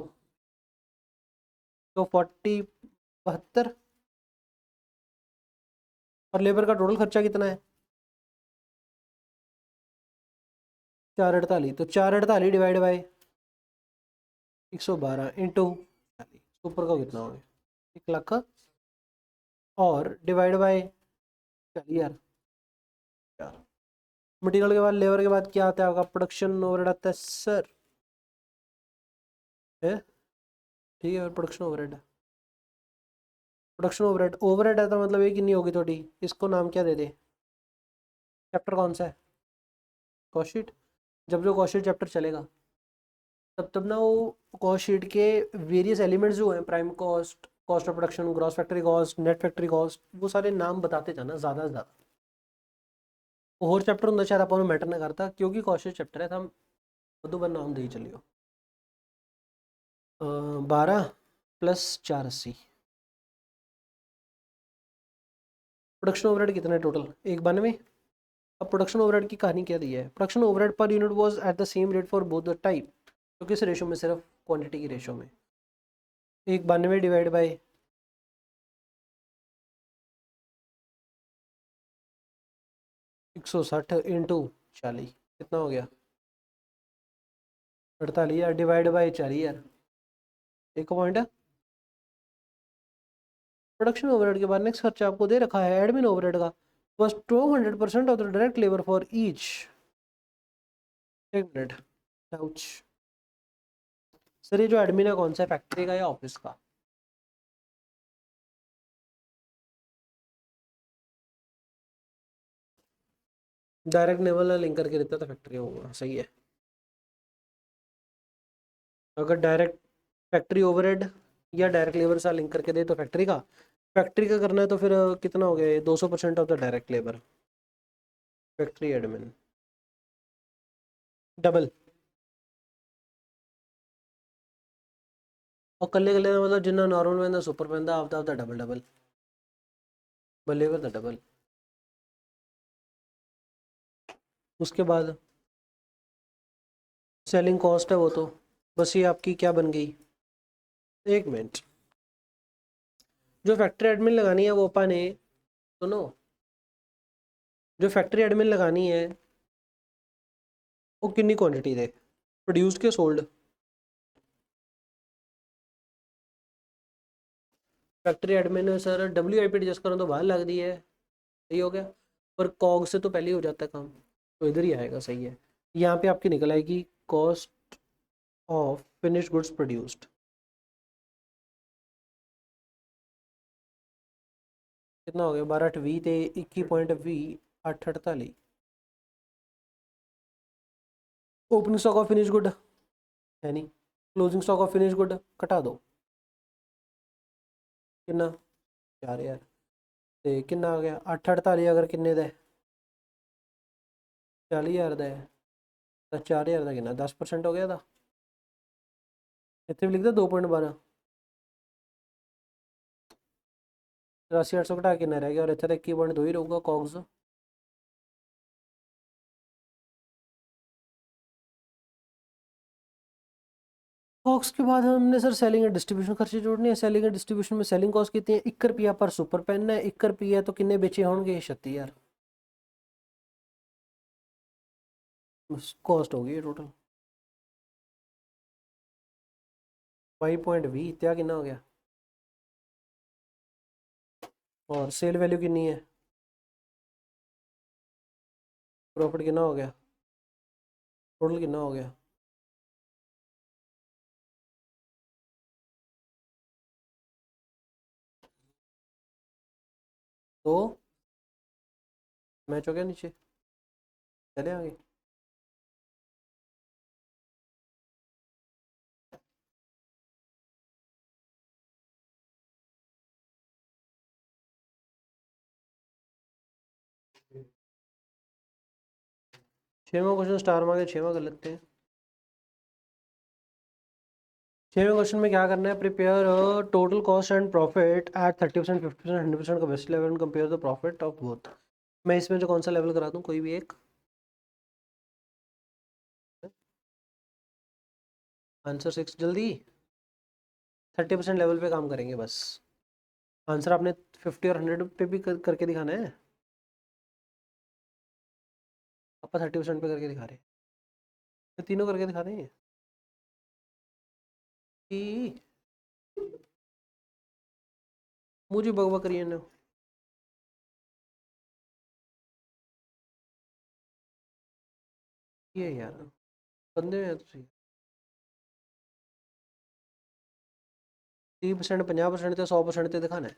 तो 40 72, और लेबर का टोटल खर्चा कितना है 448, तो 448 डिवाइड बाई 112 इंटू 40, सुपर का कितना हो गया 1,00,000, और डिवाइड बाई 40,000। मटेरियल के बाद लेबर के बाद क्या आता है आपका, प्रोडक्शन ओवरहेड आता है सर, है ठीक है, production overhead, production overhead, overhead है तो मतलब ये कितनी होगी थोड़ी, इसको नाम क्या दे दे, चैप्टर कौन सा है, कॉस्ट शीट। जब जो कॉस्ट शीट चैप्टर चलेगा तब तब ना वो कॉस्ट शीट के वेरियस एलिमेंट्स जो हैं, prime cost, cost of production, gross factory cost, net factory cost, वो सारे नाम बताते जाना ज़्यादा से ज़्यादा। और चैप्टर ਹੁੰਦਾ शायद ਆਪਾਂ ਨੂੰ मैटर नहीं करता क्योंकि कॉस्ट शीट चैप्टर है, तो हम दो बार नाम दे ही चलियो। 12 + 480, प्रोडक्शन ओवरहेड कितना है टोटल 192। अब प्रोडक्शन ओवरहेड की कहानी क्या दी है, production overhead per unit was at the same rate for both the type, तो किस रेशो में, सिर्फ क्वांटिटी की रेशो में, 192 डिवाइड बाई 160 इंटू 40, कितना हो गया 48,000 डिवाइड बाई 40,000, एक पॉइंट है। प्रोडक्शन ओवरहेड के बाद नेक्स्ट खर्चा आपको दे रखा है एडमिन ओवरहेड का, बस 200% of the direct labour for each, एक मिनट आउच, सर ये जो एडमिन है कौन सा है, फैक्ट्री का या ऑफिस का, डायरेक्ट लेवल लिंक करके देता तो फैक्ट्री होगा, सही है। अगर डायरेक्ट फैक्ट्री ओवरहेड या डायरेक्ट लेबर से लिंक करके दे तो फैक्ट्री का, फैक्ट्री का करना है तो फिर कितना हो गया 200% of the direct labour, factory admin double, और कल्ले कल्ले का मतलब जिन्ना नॉर्मल पैंदा सुपर पैंदा आपदा डबल डबल, लेबर दा डबल। उसके बाद सेलिंग कॉस्ट है वो तो, बस ये आपकी क्या बन गई, एक मिनट, जो फैक्ट्री एडमिन लगानी है वो अपन ने, सुनो, जो फैक्ट्री एडमिन लगानी है वो कितनी क्वांटिटी दे, प्रोड्यूस के sold, factory admin sir WIP adjust करो तो बाहर लग दी है, सही हो गया, पर कॉग से तो पहले ही हो जाता है काम, तो इधर ही आएगा, सही है। यहाँ पे आपकी निकल आएगी cost of finish goods produced, कितना हो गया 12/8 ਤੇ 21.20 848, opening stock of finish good है नहीं, closing stock of finish good घटा दो, कितना 4,000, ਤੇ कितना आ गया 848 अगर किन्ने ਦਾ 40,000 ਦਾ है, तो 4000 का कितना 10% हो गया था। इतने भी लिख दो 2.12। 83,800 घटा कितना रह गया और इतना 21.2 ही रहूगा कॉग्स। कॉग्स के बाद हमने सर सेलिंग एंड डिस्ट्रीब्यूशन खर्चे जोड़ने हैं। सेलिंग एंड डिस्ट्रीब्यूशन में सेलिंग कॉस्ट कितनी है 1 रुपया पर सुपर पेन है। 1 रुपया तो कितने बेचे होंगे 36,000 कॉस्ट होगी टोटल। 5.20 इतना कितना हो गया। और सेल वैल्यू कितनी है। प्रॉफिट कितना हो गया। टोटल कितना हो गया। तो मैच हो गया नीचे चले आगे। छठवां क्वेश्चन स्टार मार्क है, छठवां कर लेते हैं। छठवें क्वेश्चन में क्या करना है, prepare total cost and profit at 30%, 50%, 100% का best level and compare the profit of both. मैं इसमें जो कौन सा लेवल करा दूँ कोई भी एक। आंसर 6 जल्दी 30% लेवल पे काम करेंगे बस। आंसर आपने 50 और 100 पे भी करके दिखाना है। आप 30% पे करके दिखा रहे हैं तो तीनों करके दिखा रहे हैं कि मुझे बकबक करिए ना। ये यार बंदे हैं तुम। 30%, 50% तो 100% तो दिखाना है।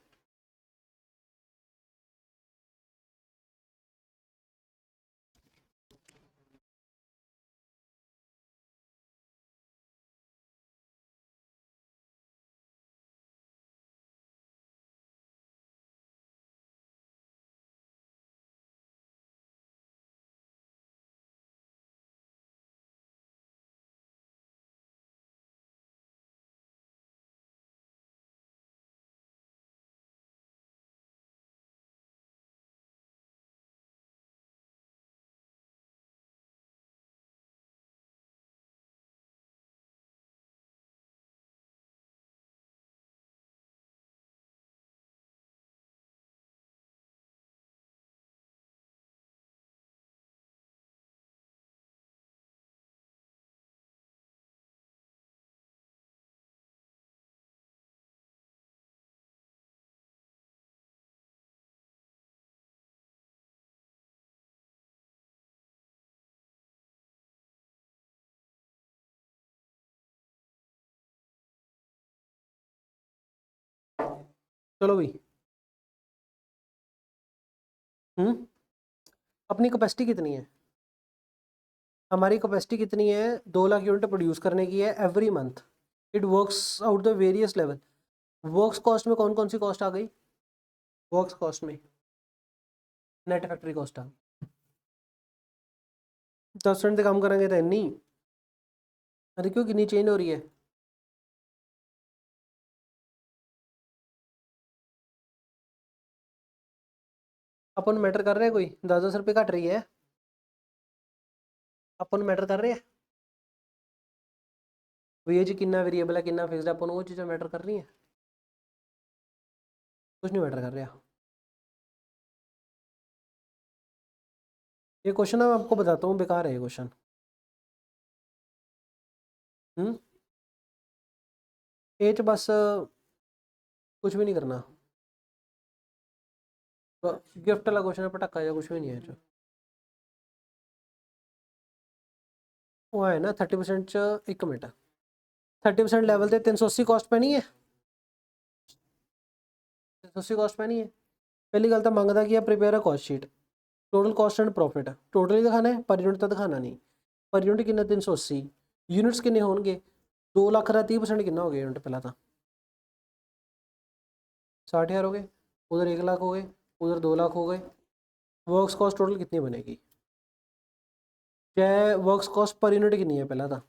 चलो भाई। हम्म। अपनी कैपेसिटी कितनी है। हमारी कैपेसिटी कितनी है 2 लाख यूनिट प्रोड्यूस करने की है every month. It works out the various level. Works cost में कौन कौन सी कॉस्ट आ गई। वर्क्स कॉस्ट में नेट फैक्ट्री कॉस्ट आ। 10% से कम करेंगे तो इतनी। अरे क्यों कितनी चेंज हो रही है। अपन मैटर कर रहे हैं कोई 10-10 रुपये घट रही है। अपन मैटर कर रहे हैं वेज कितना वेरिएबल है कितना फिक्स्ड है अपन वो चीज़ें मैटर कर रही हैं। कुछ नहीं मैटर कर रहा। ये क्वेश्चन मैं आपको बताता हूँ बेकार है ये क्वेश्चन। हम्म। एच बस कुछ भी नहीं करना। गिफ्ट वाला क्वेश्चन है पटाखा या कुछ भी नहीं है जो। वो है ना 30% 1 मिनट 30% लेवल ਤੇ 380 कॉस्ट ਪੈਣੀ है। 380 कॉस्ट पैनी है। पहली गल तो मंगता कि प्रिपेयर है cost sheet total cost and profit total ही दिखाना है पर यूनिट तो दिखाना नहीं। पर यूनिट कितना 380 यूनिट्स कितने होंगे 2 लाख का 30% कितना हो गया यूनिट पहला था 60,000 हो गए। उधर 1 लाख हो गए। उधर 2 लाख हो गए। वर्क्स कॉस्ट टोटल कितनी बनेगी जै वर्क्स कॉस्ट पर यूनिट कितनी है पहला था,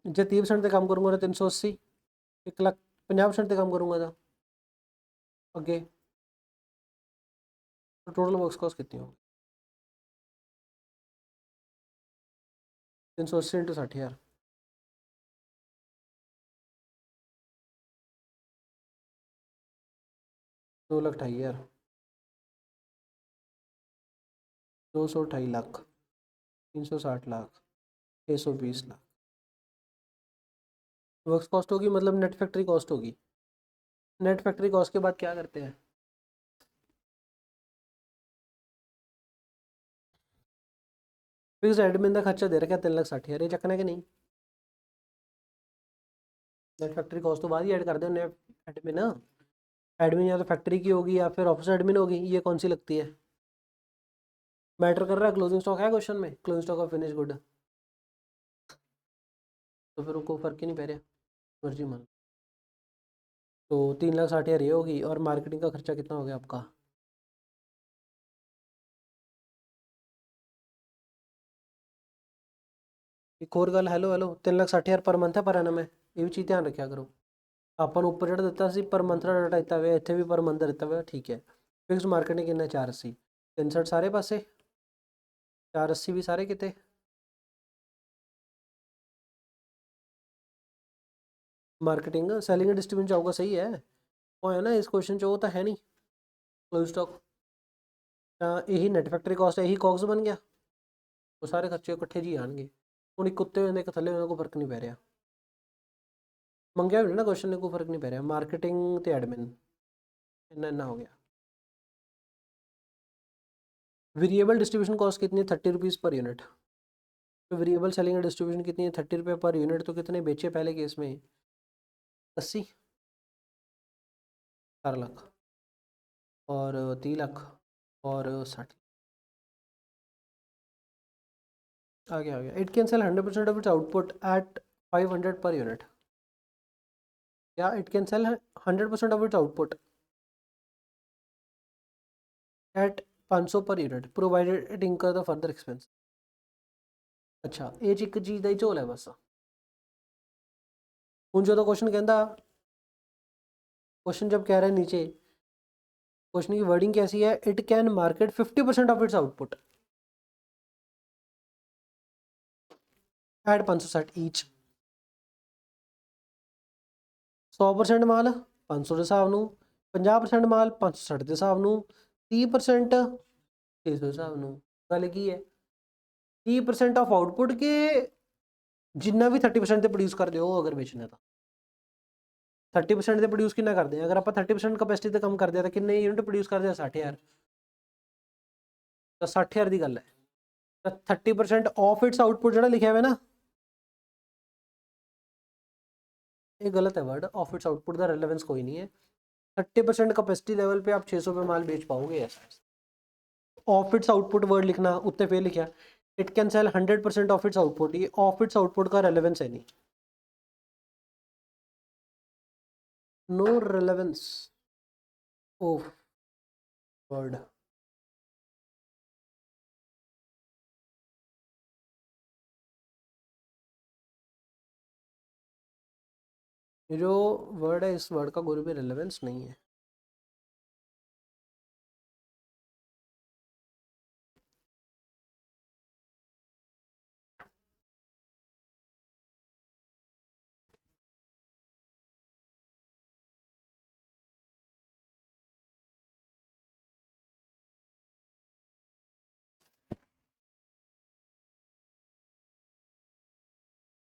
जे 30% ते काम करूँगा तो 380, 1,50% ते काम करूँगा तो अगे तो टोटल वर्क्स कॉस्ट कितनी होगी, 380 into 60,000, 2,28,000, 228 lakh, 360 lakh, 620 lakh works cost होगी, मतलब नेट फैक्ट्री कॉस्ट होगी। नेट फैक्ट्री कॉस्ट के बाद क्या करते हैं, फिक्स एडमिन का खर्चा दे रखा है 3,60,000, ये चकना कि नहीं, नेट फैक्ट्री कॉस्ट तो बाद ही ऐड कर दो। नेट एडमिन एडमिन या तो फैक्ट्री की होगी या फिर ऑफिस एडमिन होगी, ये कौन सी लगती है, मैटर कर रहा है। क्लोजिंग स्टॉक है क्वेश्चन में, closing stock of finish good, तो फिर उनको फर्क ही नहीं पै रहा, मर्जी मान। तो 3,60,000 ये होगी, और मार्केटिंग का खर्चा कितना हो गया आपका, एक और गल, हेलो हेलो, 3,60,000 पर मंथ है पर एनम है, ये भी चीज़ ध्यान रखा करो। अपन ऊपर ਜਿਹੜਾ ਦਿੱਤਾ ਸੀ ਪਰ ਮੰਥ ਦਾ ਡਾਟਾ ਦਿੱਤਾ ਹੋਇਆ, ਇੱਥੇ ਵੀ ਪਰ ਮੰਥ ਦਾ ਦਿੱਤਾ ਹੋਇਆ, ਠੀਕ ਹੈ। ਫਿਕਸਡ ਮਾਰਕੀਟਿੰਗ ਕਿੰਨਾ 480, 63 ਸਾਰੇ ਪਾਸੇ, 480 ਵੀ ਸਾਰੇ ਕਿਤੇ, मार्केटिंग सैलिंग एंड डिस्ट्रीब्यूशन जाऊगा, सही है वो है ना, इस क्वेश्चन च वो तो है नहीं क्लोज स्टॉक, यही नेट फैक्ट्री कॉस्ट है, यही कॉक्स बन गया, वो सारे खर्चे इकट्ठे जी आएंगे। हूँ एक उत्ते होंगे एक थले होंगे, कोई फर्क नहीं पै रहा, मंगया भी नहीं ना क्वेश्चन ने, कोई फर्क नहीं पै रहा। मार्केटिंग तो एडमिन इन्ना इन्ना हो गया। वेरिएबल डिस्ट्रीब्यूशन कॉस्ट कितनी है, 30 रुपीज़ पर यूनिट। तो वेरिएबल सेलिंग एंड डिस्ट्रीब्यूशन कितनी है, 30 रुपये पर यूनिट, तो कितने बेचे पहले केस में, 80, 4 लाख और 30 लाख और 60, आ गया। It can sell 100% of its output at 500 per unit, या it can sell 100% of its output at 500 per unit provided it incur the further expense. अच्छा ये एक चीज़ का ही झोल है बस। हूँ जो क्वेश्चन कहता, क्वेश्चन जब कह रहा है नीचे, क्वेश्चन की वर्डिंग कैसी है, it can market 50% of its output eight 560 each, 100% माल 500 के हिसाब न, 50% माल 560 के हिसाब न, 30% 600 के हिसाब न। गल की है 30% ऑफ आउटपुट के जिन्ना भी 30% से प्रोड्यूस कर दो अगर बेचना तो 30% से प्रोड्यूस कितना कर दें, अगर आप 30% कैपेसिटी से कम कर दिया तो कितने यूनिट प्रोड्यूस कर दिया, 60,000, तो 60,000 की गल है। तो 30% ऑफ इट्स आउटपुट जो लिखा हुआ है ना, ये गलत है वर्ड, ऑफ इट्स आउटपुट का रेलेवेंस कोई नहीं है। 30% कैपेसिटी लेवल पे आप 600 पे माल बेच पाओगे ऐसा। ऑफ इट्स आउटपुट वर्ड लिखना, उत्ते फिर लिखा it can sell 100% of its output, ये ऑफ इट्स आउटपुट का रेलेवेंस है नहीं, नो रेलेवेंस ऑफ वर्ड। ये जो वर्ड है इस वर्ड का कोई भी रेलेवेंस नहीं है।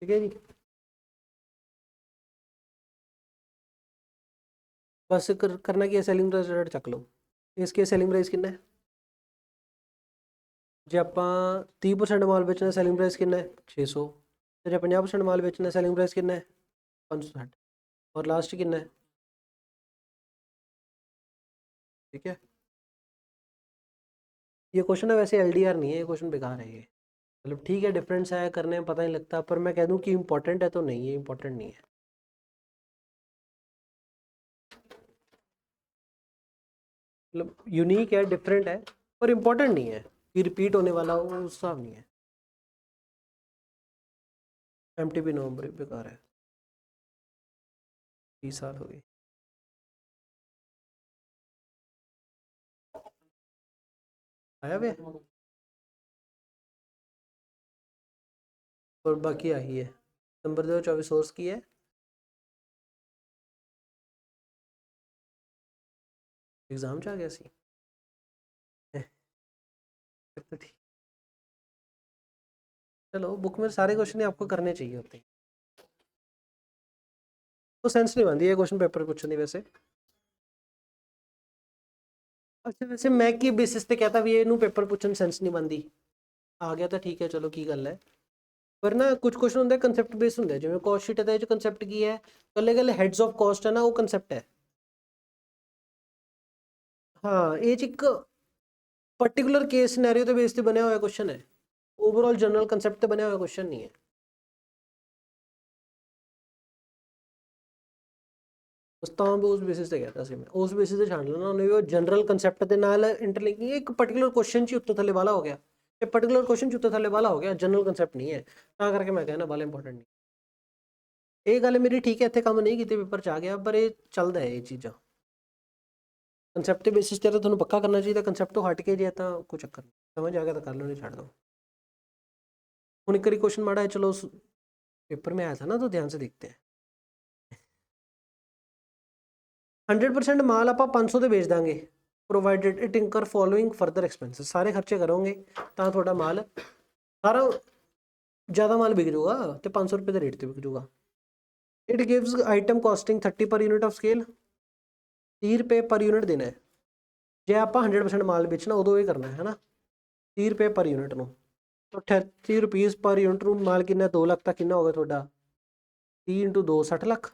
ठीक है जी, बस करना कि सेलिंग प्राइस रेट चक लो, इसके सेलिंग प्राइस कितना है, जे आप 30% माल बेचना सेलिंग प्राइस कितना है, 600, तो जे 50% माल बेचना सेलिंग प्राइस कितना है, 560, और लास्ट कितना है, ठीक है। ये क्वेश्चन है वैसे LDR नहीं है, ये क्वेश्चन बेकार है ये, मतलब ठीक है डिफरेंस है, करने में पता नहीं लगता, पर मैं कह दूं कि इंपॉर्टेंट है तो नहीं, ये इंपॉर्टेंट नहीं है, मतलब यूनिक है, डिफरेंट है, पर इंपॉर्टेंट नहीं है कि रिपीट होने वाला हो, उस हिसाब नहीं है। एमटीपी नवंबर बेकार है, 20 साल हो गए। आया वे और बाकी आई है नंबर 2024 सोर्स की है। एग्जाम च आ गया सी फिर तो ठीक। चलो बुक में सारे क्वेश्चन आपको करने चाहिए होते, तो सेंस नहीं बनती है क्वेश्चन पेपर पूछने ਦੀ वैसे। अच्छा वैसे मैं की बेसिस ਤੇ ਕਹਤਾ ਵੀ ਇਹਨੂੰ ਪੇਪਰ ਪੁੱਛਣ ਸੈਂਸ ਨਹੀਂ ਬਣਦੀ, ਆ ਗਿਆ ਤਾਂ ਠੀਕ ਹੈ ਚਲੋ ਕੀ ਗੱਲ ਹੈ। ਪਰ ਨਾ ਕੁਝ ਕੁਐਸਚਨ ਹੁੰਦੇ ਕਨਸੈਪਟ ਬੇਸ ਹੁੰਦੇ, ਜਿਵੇਂ ਕੋਸਟ ਸ਼ੀਟ ਦੇ ਵਿੱਚ ਕਨਸੈਪਟ ਕੀ ਹੈ, ਕੱਲੇ ਕੱਲੇ ਹੈਡਸ ਆਫ ਕੋਸਟ ਹੈ ਨਾ, ਉਹ ਕਨਸੈਪਟ ਹੈ। ਹਾਂ ਇਹ ਚ ਇੱਕ पर्टिकुलर केस सिनेरियो ਤੇ ਬੇਸ ਤੇ ਬਣਿਆ ਹੋਇਆ ਕੁਐਸਚਨ ਹੈ, ओवरऑल जनरल कंसेप्ट ਤੇ ਬਣਿਆ ਹੋਇਆ ਕੁਐਸਚਨ ਨਹੀਂ ਹੈ। ਬਸ ਤਾਂ ਵੀ ਉਸ ਬੇਸਿਸ ਤੇ कहता ਸੀ ਮੈਂ, ਉਸ ਬੇਸਿਸ ਤੇ ਛਾਣ ਲੈਣਾ ਉਹਨੇ ਵੀ, ਉਹ ਜਨਰਲ ਕੰਸੈਪਟ ਦੇ ਨਾਲ ਇੰਟਰਲਿੰਕਿੰਗ ਇੱਕ ਪਾਰਟਿਕੂਲਰ ਕੁਐਸਚਨ ਚ ਉੱਤੇ ਥੱਲੇ ਵਾਲਾ ਹੋ ਗਿਆ, ਇਹ ਪਾਰਟਿਕੂਲਰ ਕੁਐਸਚਨ ਚ ਉੱਤੇ ਥੱਲੇ ਵਾਲਾ ਹੋ ਗਿਆ, ਜਨਰਲ ਕੰਸੈਪਟ ਨਹੀਂ ਹੈ, ਤਾਂ ਕਰਕੇ ਮੈਂ ਕਹਿੰਦਾ ਵਾਲਾ ਇੰਪੋਰਟੈਂਟ ਨਹੀਂ। ਇਹ ਗੱਲ ਮੇਰੀ ਠੀਕ ਹੈ, ਇੱਥੇ ਕੰਮ ਨਹੀਂ ਕੀਤੇ ਪੇਪਰ ਚ ਆ ਗਿਆ, ਪਰ ਇਹ ਚੱਲਦਾ ਹੈ ਇਹ ਚੀਜ਼ਾਂ ਕੰਸੈप्ट ਦੇ ਬੇਸਿਸ ਤੇ, ਤਾਂ ਤੁਹਾਨੂੰ ਪੱਕਾ ਕਰਨਾ ਚਾਹੀਦਾ, ਕੰਸੈप्ट ਤੋਂ ਹਟ ਕੇ ਜੇ ਤਾਂ ਕੋਈ ਚੱਕਰ ਨਹੀਂ, ਸਮਝ आ गया तो कर लो, नहीं छाड़ दो। ਹੁਣ ਇੱਕ ਵਾਰੀ क्वेश्चन माड़ा है, चलो पेपर में आया था ना, तो ध्यान से देखते हैं। 100% माल आप 500 ਦੇ ਵੇਚ ਦਾਂਗੇ, provided it incur following further expenses, ਸਾਰੇ ਖਰਚੇ ਕਰੋਗੇ ਤਾਂ ਤੁਹਾਡਾ ਮਾਲ ਸਾਰਾ ਜ਼ਿਆਦਾ ਮਾਲ ਵਿਕ ਜਾਊਗਾ ਤੇ 500 ਰੁਪਏ ਦੇ ਰੇਟ ਤੇ ਵਿਕ ਜਾਊਗਾ। ਇਟ ਗਿਵਸ ਆਈਟਮ ਕਾਸਟਿੰਗ 30 ਪਰ यूनिट ऑफ स्केल, 30 ਰੁਪਏ ਪਰ यूनिट ਦੇਣਾ ਹੈ। ਜੇ ਆਪਾਂ 100% ਮਾਲ ਵੇਚਣਾ ਉਦੋਂ ਇਹ ਕਰਨਾ ਹੈ ਨਾ, 30 ਰੁਪਏ ਪਰ यूनिट ਨੂੰ, ਤਾਂ 30 ਰੁਪਏ ਪਰ यूनिट ਨੂੰ ਮਾਲ ਕਿੰਨਾ, 2 ਲੱਖ ਤੱਕ ਕਿੰਨਾ ਹੋਗਾ ਤੁਹਾਡਾ, 30 × 2 60 lakh.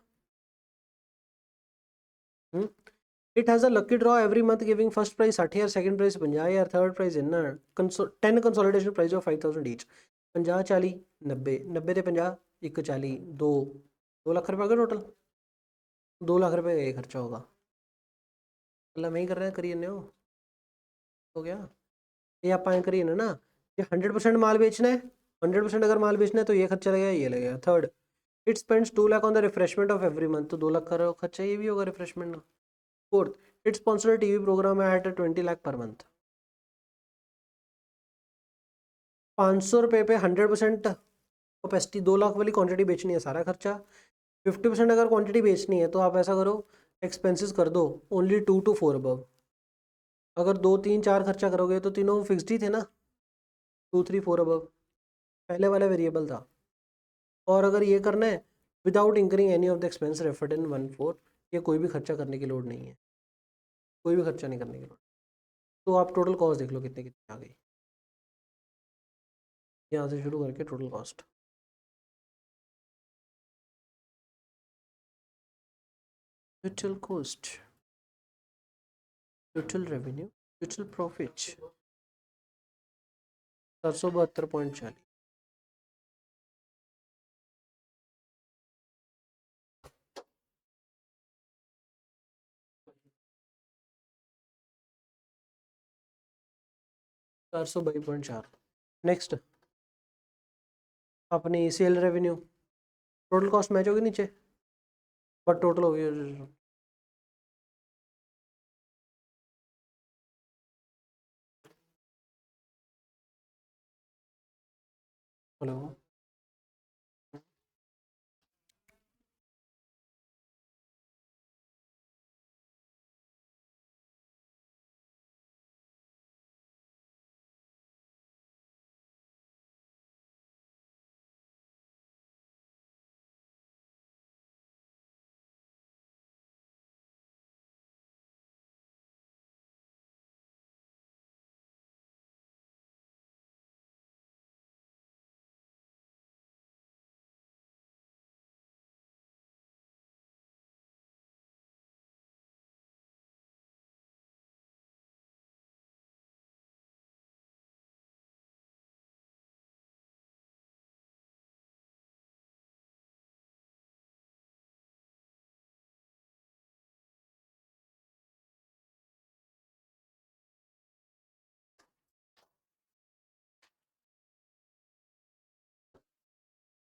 It has a lucky draw every month giving first prize 60,000, second prize 50,000, third prize ਇੰਨਾ 10 consolidation prize of 5,000 each, 50 40 90 90 ਤੇ 50 140 2 ਲੱਖ ਰੁਪਏ का टोटल, 2 ਲੱਖ ਰੁਪਏ का खर्चा होगा। मतलब मैं ही कर रहे हैं, करिए ने हो गया ये, आप आए करिए ना, ये 100% माल बेचना है, 100% अगर माल बेचना है तो ये खर्चा लगेगा, ये लगेगा। Third, it spends 2 lakh on the refreshment of every month, तो 2 लाख का खर्चा ये भी होगा रिफ्रेशमेंट का। Fourth, it sponsored a TV program at 20 lakh per month। 500 रुपये पे 100% कैपेसिटी, 2 लाख वाली क्वांटिटी बेचनी है, सारा खर्चा। 50% अगर क्वांटिटी बेचनी है तो आप ऐसा करो, एक्सपेंसेस कर दो ओनली 2 to 4 अबव। अगर 2 3 4 खर्चा करोगे तो तीनों फिक्सड ही थे ना, 2 3 4 अबव, पहले वाला वेरिएबल था। और अगर ये करना है without incurring any of the expense referred in 1/4, ये कोई भी खर्चा करने की लोड नहीं है, कोई भी खर्चा नहीं करने की लोड। तो आप टोटल कॉस्ट देख लो कितने कितने आ गई, यहाँ से शुरू करके total cost. Total cost, total revenue, total profit 772.40। $422.4। Next अपनी sale revenue, total cost match होगी नीचे, बट टोटल होगी। हेलो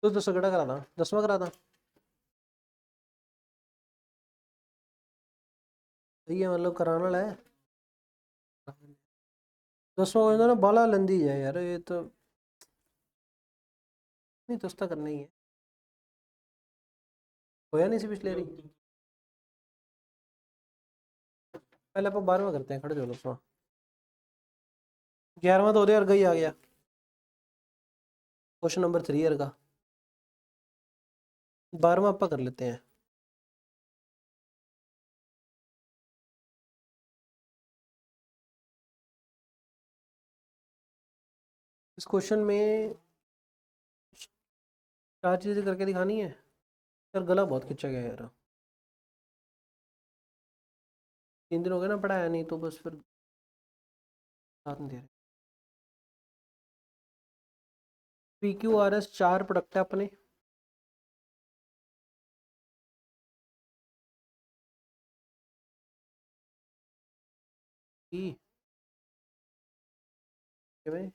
तो दसों केड़ा करा दा, 10वां करा दा, सही है, मतलब कराने वाला है। 10वां हो जाता ना, बाला लंदी है यार ये तो, नहीं तो उसका करना ही है, होया नहीं सी पिछले बारी। पहले आप 12वां करते हैं, खड़े जो 10वां, 11वां तो उधर ही आ गया, क्वेश्चन नंबर 3 ईयर का, 12वां आप कर लेते हैं। इस क्वेश्चन में 4 चीज़ें करके दिखानी है यार, गला बहुत खिंचा गया यार, 3 दिन हो गए ना पढ़ाया नहीं, तो बस फिर साथ नहीं दे रहे। PQRS 4 प्रोडक्ट है अपने, की में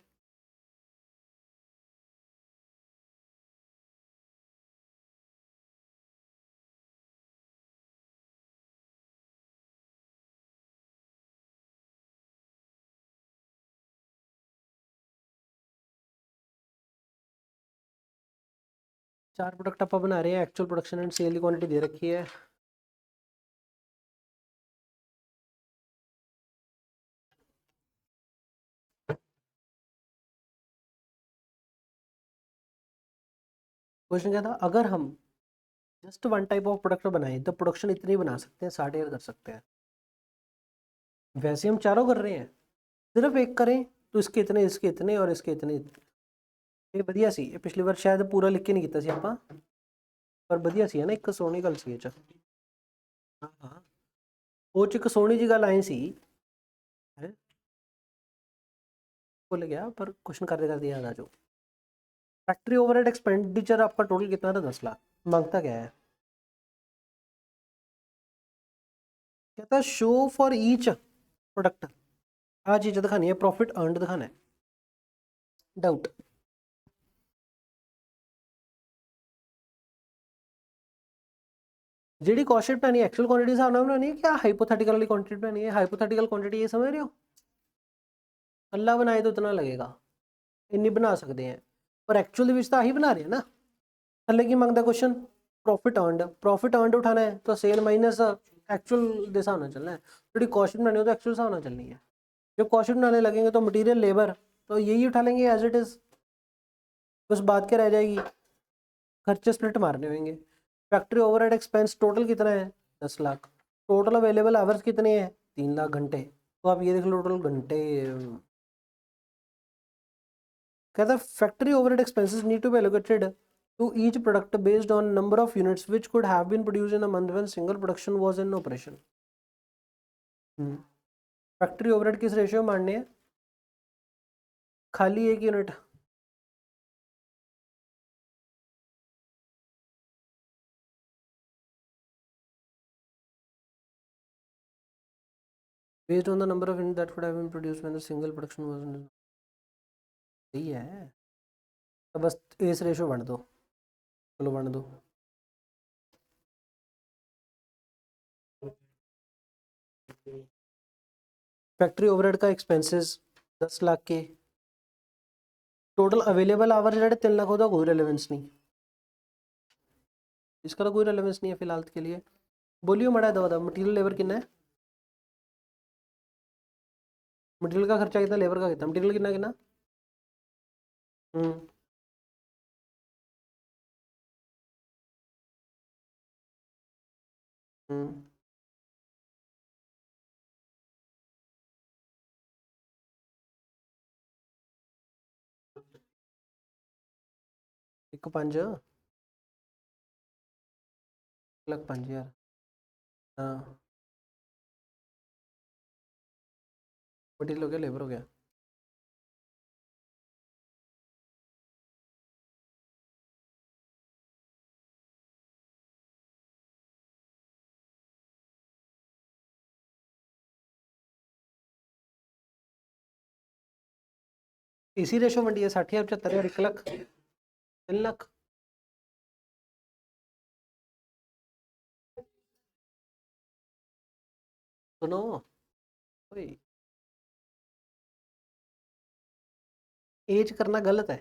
4 प्रोडक्ट आप बना रहे हैं, एक्चुअल प्रोडक्शन एंड सेल की क्वांटिटी दे रखी है। क्वेश्चन क्या था, अगर हम just one type of product बनाए तो प्रोडक्शन इतनी बना सकते हैं, 60 ईयर कर सकते हैं। वैसे हम चारों कर रहे हैं, सिर्फ एक करें तो इसके इतने और इसके इतने। ये बढ़िया सी, ये पिछली बार शायद पूरा लिख के नहीं किया सी ਆਪਾਂ, पर बढ़िया सी है ना, एक सोनी गल सी च। हाँ हाँ, वो च एक सोनी जी गल आई सी है, भूल गया, पर क्वेश्चन करते करते याद आ जाओ। फैक्ट्री ओवरहेड एक्सपेंडिचर आपका टोटल कितना था, 10 लाख, मांगता क्या है, कहता है शो फॉर ईच प्रोडक्ट, आ चीज़ दिखानी है, प्रॉफिट अर्नड दिखाना है, डाउट। जी कॉस्ट शीट बनानी है, एक्चुअल क्वांटिटी हिसाब नाल बनानी है, क्या हाइपोथेटिकल वाली क्वांटिटी बनानी है, हाइपोथेटिकल क्वांटिटी ये समझ रहे हो, अल्लाह बनाए तो इतना लगेगा, इन्नी बना सकते हैं, पर एक्चुअल विच तो ही बना रहे हैं ना। थल्ले की मांगता क्वेश्चन, प्रॉफिट अर्नड उठाना है तो सेल माइनस एक्चुअल के हिसाब नाल चलना है, थोड़ी कॉस्ट शीट बनानी हो तो एक्चुअल हिसाब नाल चलनी है। जब कॉस्ट शीट बनाने लगेंगे तो मटीरियल लेबर तो यही उठा लेंगे एज इट इज़, बस बात क्या रह जाएगी, खर्चे स्प्लिट मारने होंगे। फैक्ट्री ओवरहेड एक्सपेंस टोटल कितना है, 10 लाख, टोटल अवेलेबल आवर्स कितने हैं, 3 लाख घंटे, तो आप ये देख लो टोटल घंटे। कहता है factory overhead expenses need to be allocated to each product based on number of units which could have been produced in a month when single production was in operation. Factory overhead किस ratio में मानने हैं, खाली 1 unit, based on the number of unit that could have been produced when the single production was in. सही है, तो बस इस रेशियो बन दो, चलो बन दो। फैक्ट्री ओवरहेड का एक्सपेंसेस 10 लाख के, टोटल अवेलेबल आवर जो 3 लाख होता कोई रेलेवेंस नहीं, इसका तो कोई रेलेवेंस नहीं है फिलहाल के लिए। बोलियो मड़ा दवा मटीरियल लेबर कितना है, मटीरियल का खर्चा कितना, लेबर का कितना, मटीरियल कितना कितना। हम्म हम्म 1,05,000, हाँ, मटीरियल हो गया, लेबर हो गया। इसी रेशो मंडी है, 60,000, 75,000, 1 लाख, 3 लाख। सुनो, ओए, एज करना गलत है।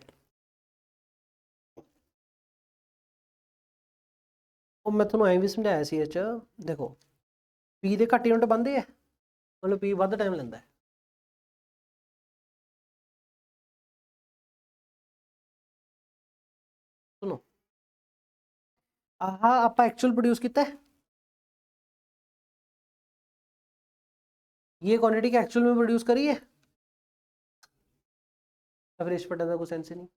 ਉਹ ਮੈਂ ਤੁਹਾਨੂੰ ਐਂ ਵੀ ਸਮਝਾਇਆ ਸੀ ਇਹ 'ਚ, ਦੇਖੋ ਪੀ ਦੇ ਘੱਟ ਯੂਨਿਟ ਬਣਦੇ ਆ, ਮਤਲਬ ਪੀ ਵੱਧ ਟਾਈਮ ਲੈਂਦਾ ਹੈ। सुनो, ਆਹ ਆਪਾਂ ਐਕਚੁਅਲ प्रोड्यूस ਕੀਤਾ है, ये क्वांटिटी क्या एक्चुअल में प्रोड्यूस करी है, एवरेज पर का कोई सेंस ही नहीं।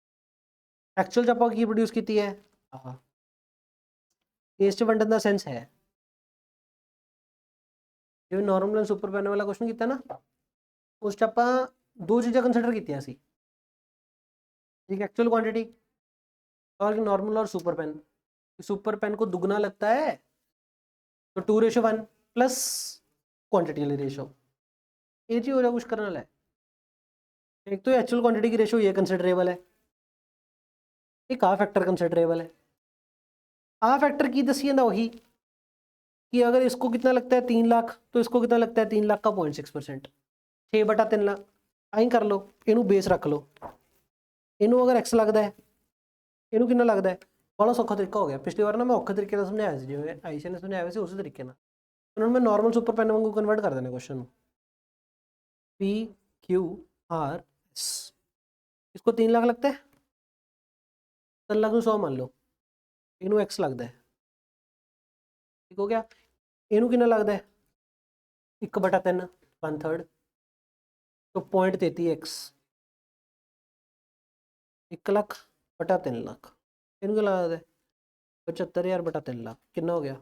एक्चुअल जब आप की प्रोड्यूस की है, हाँ टेस्ट वंडन का सेंस है। जो नॉर्मल एंड सुपर पेन वाला क्वेश्चन किया ना, उस आप दो चीज़ें कंसिडर की सी, एक एक्चुअल क्वांटिटी और नॉर्मल और सुपर पेन। सुपर पेन को दुगना लगता है तो 2:1 प्लस क्वांटिटी वाली रेशो, ये चीज हो जाए कुछ करने वाला है। एक तो एक्चुअल क्वांटिटी की रेशो ये कंसिडरेबल है, एक आ फैक्टर कंसिडरेबल है। आ फैक्टर की दसी है वही कि अगर इसको कितना लगता है 3 लाख, तो इसको कितना लगता है 3 लाख का 0.6%, 6/3 लाख। आई कर लो, इनू बेस रख लो, इनू अगर एक्स लगता है, इनू कितना लगता है, बड़ा सौखा तरीका हो गया। पिछली बार ना मैं औखे तरीके से समझाया सी, जिवें आईसी ने समझाया वैसे उसी तरीके ना उन्होंने मैं नॉर्मल सुपर पेन वांगू कन्वर्ट कर देना question, P Q R S. इसको 3 लाख लगता है, 3 लाख 100 मान लो, इनू एक्स लगता है, ठीक हो गया। इनू कितना लगता है 1/3, 1/3, तो 0.33x, 1 लाख बटा 3 लाख। इनू क्या लगता है 75,000 बटा 3 लाख, कितना हो गया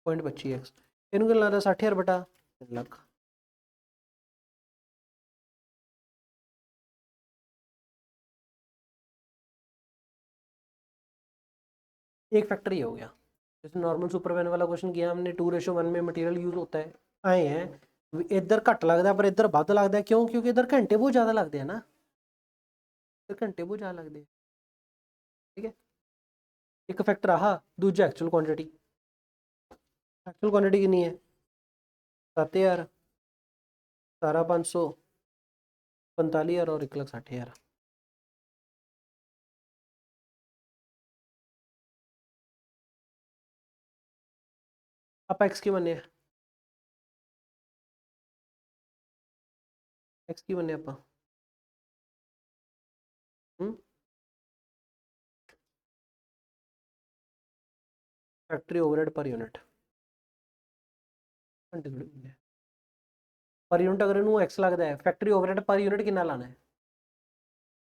0.25x। इनू क्या लगता है 60,000 बटा 3 लाख। एक फैक्टर ये हो गया। जैसे नॉर्मल सुपर पेन वाला क्वेश्चन किया हमने, 2:1 में मटेरियल यूज होता है, आए हैं इधर घट लगता है पर इधर ਵੱਧ लगता है, क्यों, क्योंकि इधर घंटे बहुत ज़्यादा लगते हैं ना, इधर घंटे बहुत ज़्यादा लगते हैं, ठीक है। एक फैक्टर आह, दूजा एक्चुअल क्वांटिटी। एक्चुअल क्वांटिटी कितनी है 7,000, 17,500, 45,000 और 1,60,000। आप एक्स की बने, एक्स की बने आप factory overhead per unit, per unit अगर इनू एक्स लगता है, फैक्ट्री ओवरहेड पर यूनिट कितना लाना है,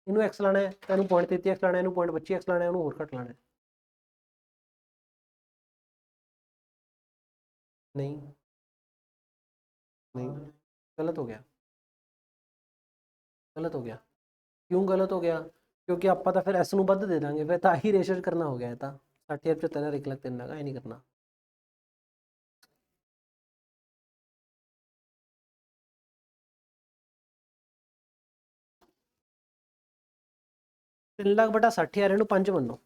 इनू एक्स लाना है तो इनू 0.33x लाना है, इनू 0.25x लाना है, इनू और घट लाना है। नहीं नहीं, गलत हो गया, गलत हो गया। क्यों गलत हो गया, क्योंकि आप तो फिर एस नू बद दे देंगे, फिर तो ही रेशो करना हो गया है, 60,000 75,000 1,03,000 का, नहीं करना। तीन लाख बटा 60,000 इनू 5 मनो,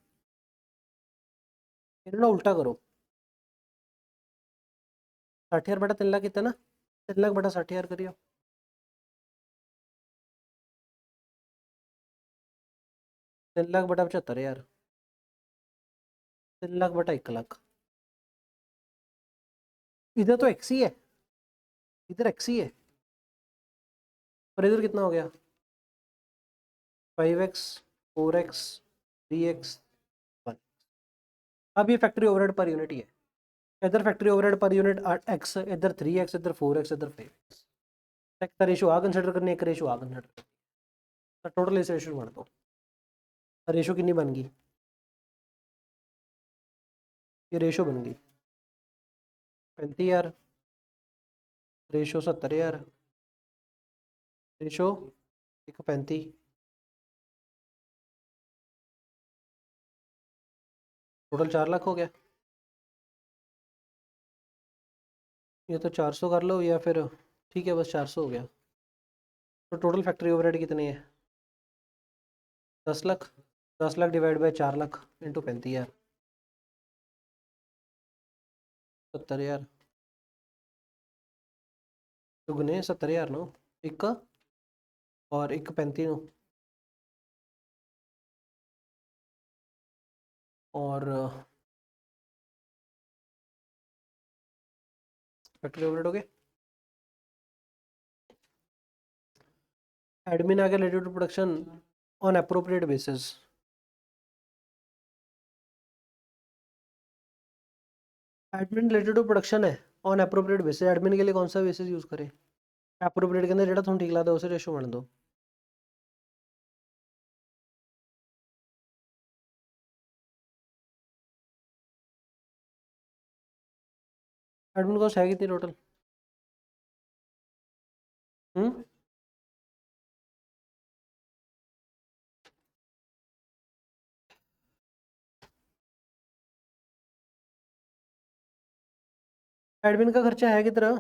इन्होंने उल्टा करो, 60,000 बटा 3 लाख कितना ना, 3 लाख बटा 60,000 करियो, 3 लाख बटा 75,000, 3 लाख बटा 1 लाख। इधर तो एक्स ही है, इधर एक्स ही है, और इधर कितना हो गया 5x, 4x, 3x, 1। अब ये फैक्ट्री ओवरहेड पर यूनिट ही है, इधर factory overhead per unit x, इधर 3x, इधर 4x, इधर 5x। एक रेशो आ कंसिडर करनी, एक रेशो आ कंसिडर करनी, टोटल इस रेशो बन दो। रेशो कितनी बन गई, ये रेशो बन गई 35,000, रेशो 70,000, रेशो 135, टोटल 4 लाख हो गया। ये तो 400 कर लो या फिर, ठीक है बस 400 हो गया। तो टोटल फैक्ट्री ओवरहेड कितने हैं 10 lakh, 10 lakh divide by 4 lakh into 35 यार, 70 यार, दुगने 70 यार नो, एक और एक 35 नो, और फैक्ट्री ओवरहेड हो गए। एडमिन आ गया related to production on appropriate basis. Admin related to production है ऑन अप्रोप्रिएट बेसिस, एडमिन के लिए कौन सा बेसिस यूज करें? अप्रोप्रिएट के अंदर जेड़ा तुम ठीक लगता है उसे रेशो बन दो। एडमिन कॉस्ट है कितनी टोटल? हम्म, एडमिन का खर्चा है कितना?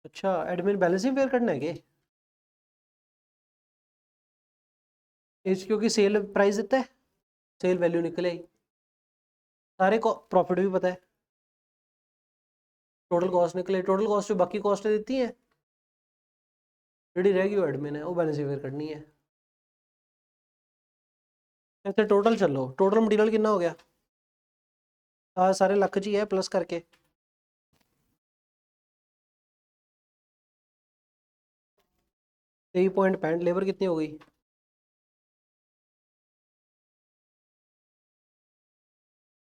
अच्छा, एडमिन बैलेंस ही फेयर करना है क्या? इस क्योंकि सेल प्राइस देता है, सेल वैल्यू निकले आई, सारे को प्रॉफिट भी पता है, टोटल कॉस्ट निकले, टोटल कॉस्ट जो बाकी कॉस्ट देती है रेडी रहेगी वो एडमिन है, वो बैलेंस ही फेयर करनी है। ऐसे टोटल चलो, टोटल मटेरियल कितना हो गया? सारे लख जी है प्लस करके, 3.65, लेबर कितनी हो गई?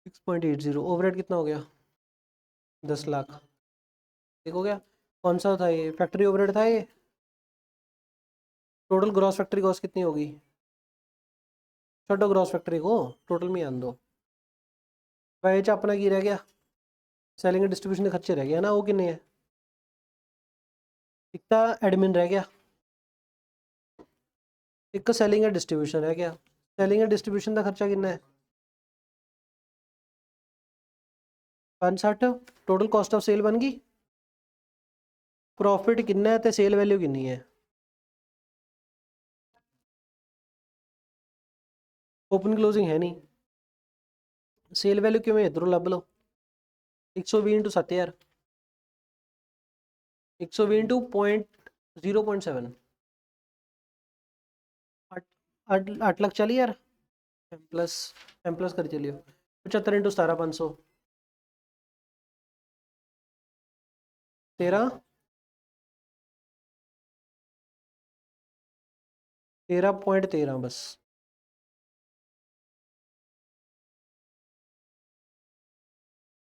6.80, ओवरहेड कितना हो गया? 10 लाख, ठीक हो गया। कौन सा था ये, फैक्ट्री ओवरहेड था ये? टोटल ग्रॉस फैक्ट्री कॉस्ट कितनी होगी? छोटो ग्रॉस फैक्ट्री को टोटल में आन दो। वह अपना की रह गया, सेलिंग एंड डिस्ट्रीब्यूशन के खर्चे रह गया ना, वो कितने हैं? इतना एडमिन रह गया, एक सेलिंग एंड डिस्ट्रीब्यूशन रह गया। सेलिंग एंड डिस्ट्रीब्यूशन का खर्चा कितना है? 65। टोटल कॉस्ट ऑफ सेल बन गई। प्रॉफिट कितना है ते सेल वैल्यू कितनी है? ओपन क्लोजिंग है नहीं, सेल वैल्यू क्यों है इधरों लभ लो। 120 इंटू 7 यार, 120 इंटू 0.7, 8 लाख चलिए यार। प्लस M+ कर चलियो, 75 इंटू 17, 500, 13.13 बस।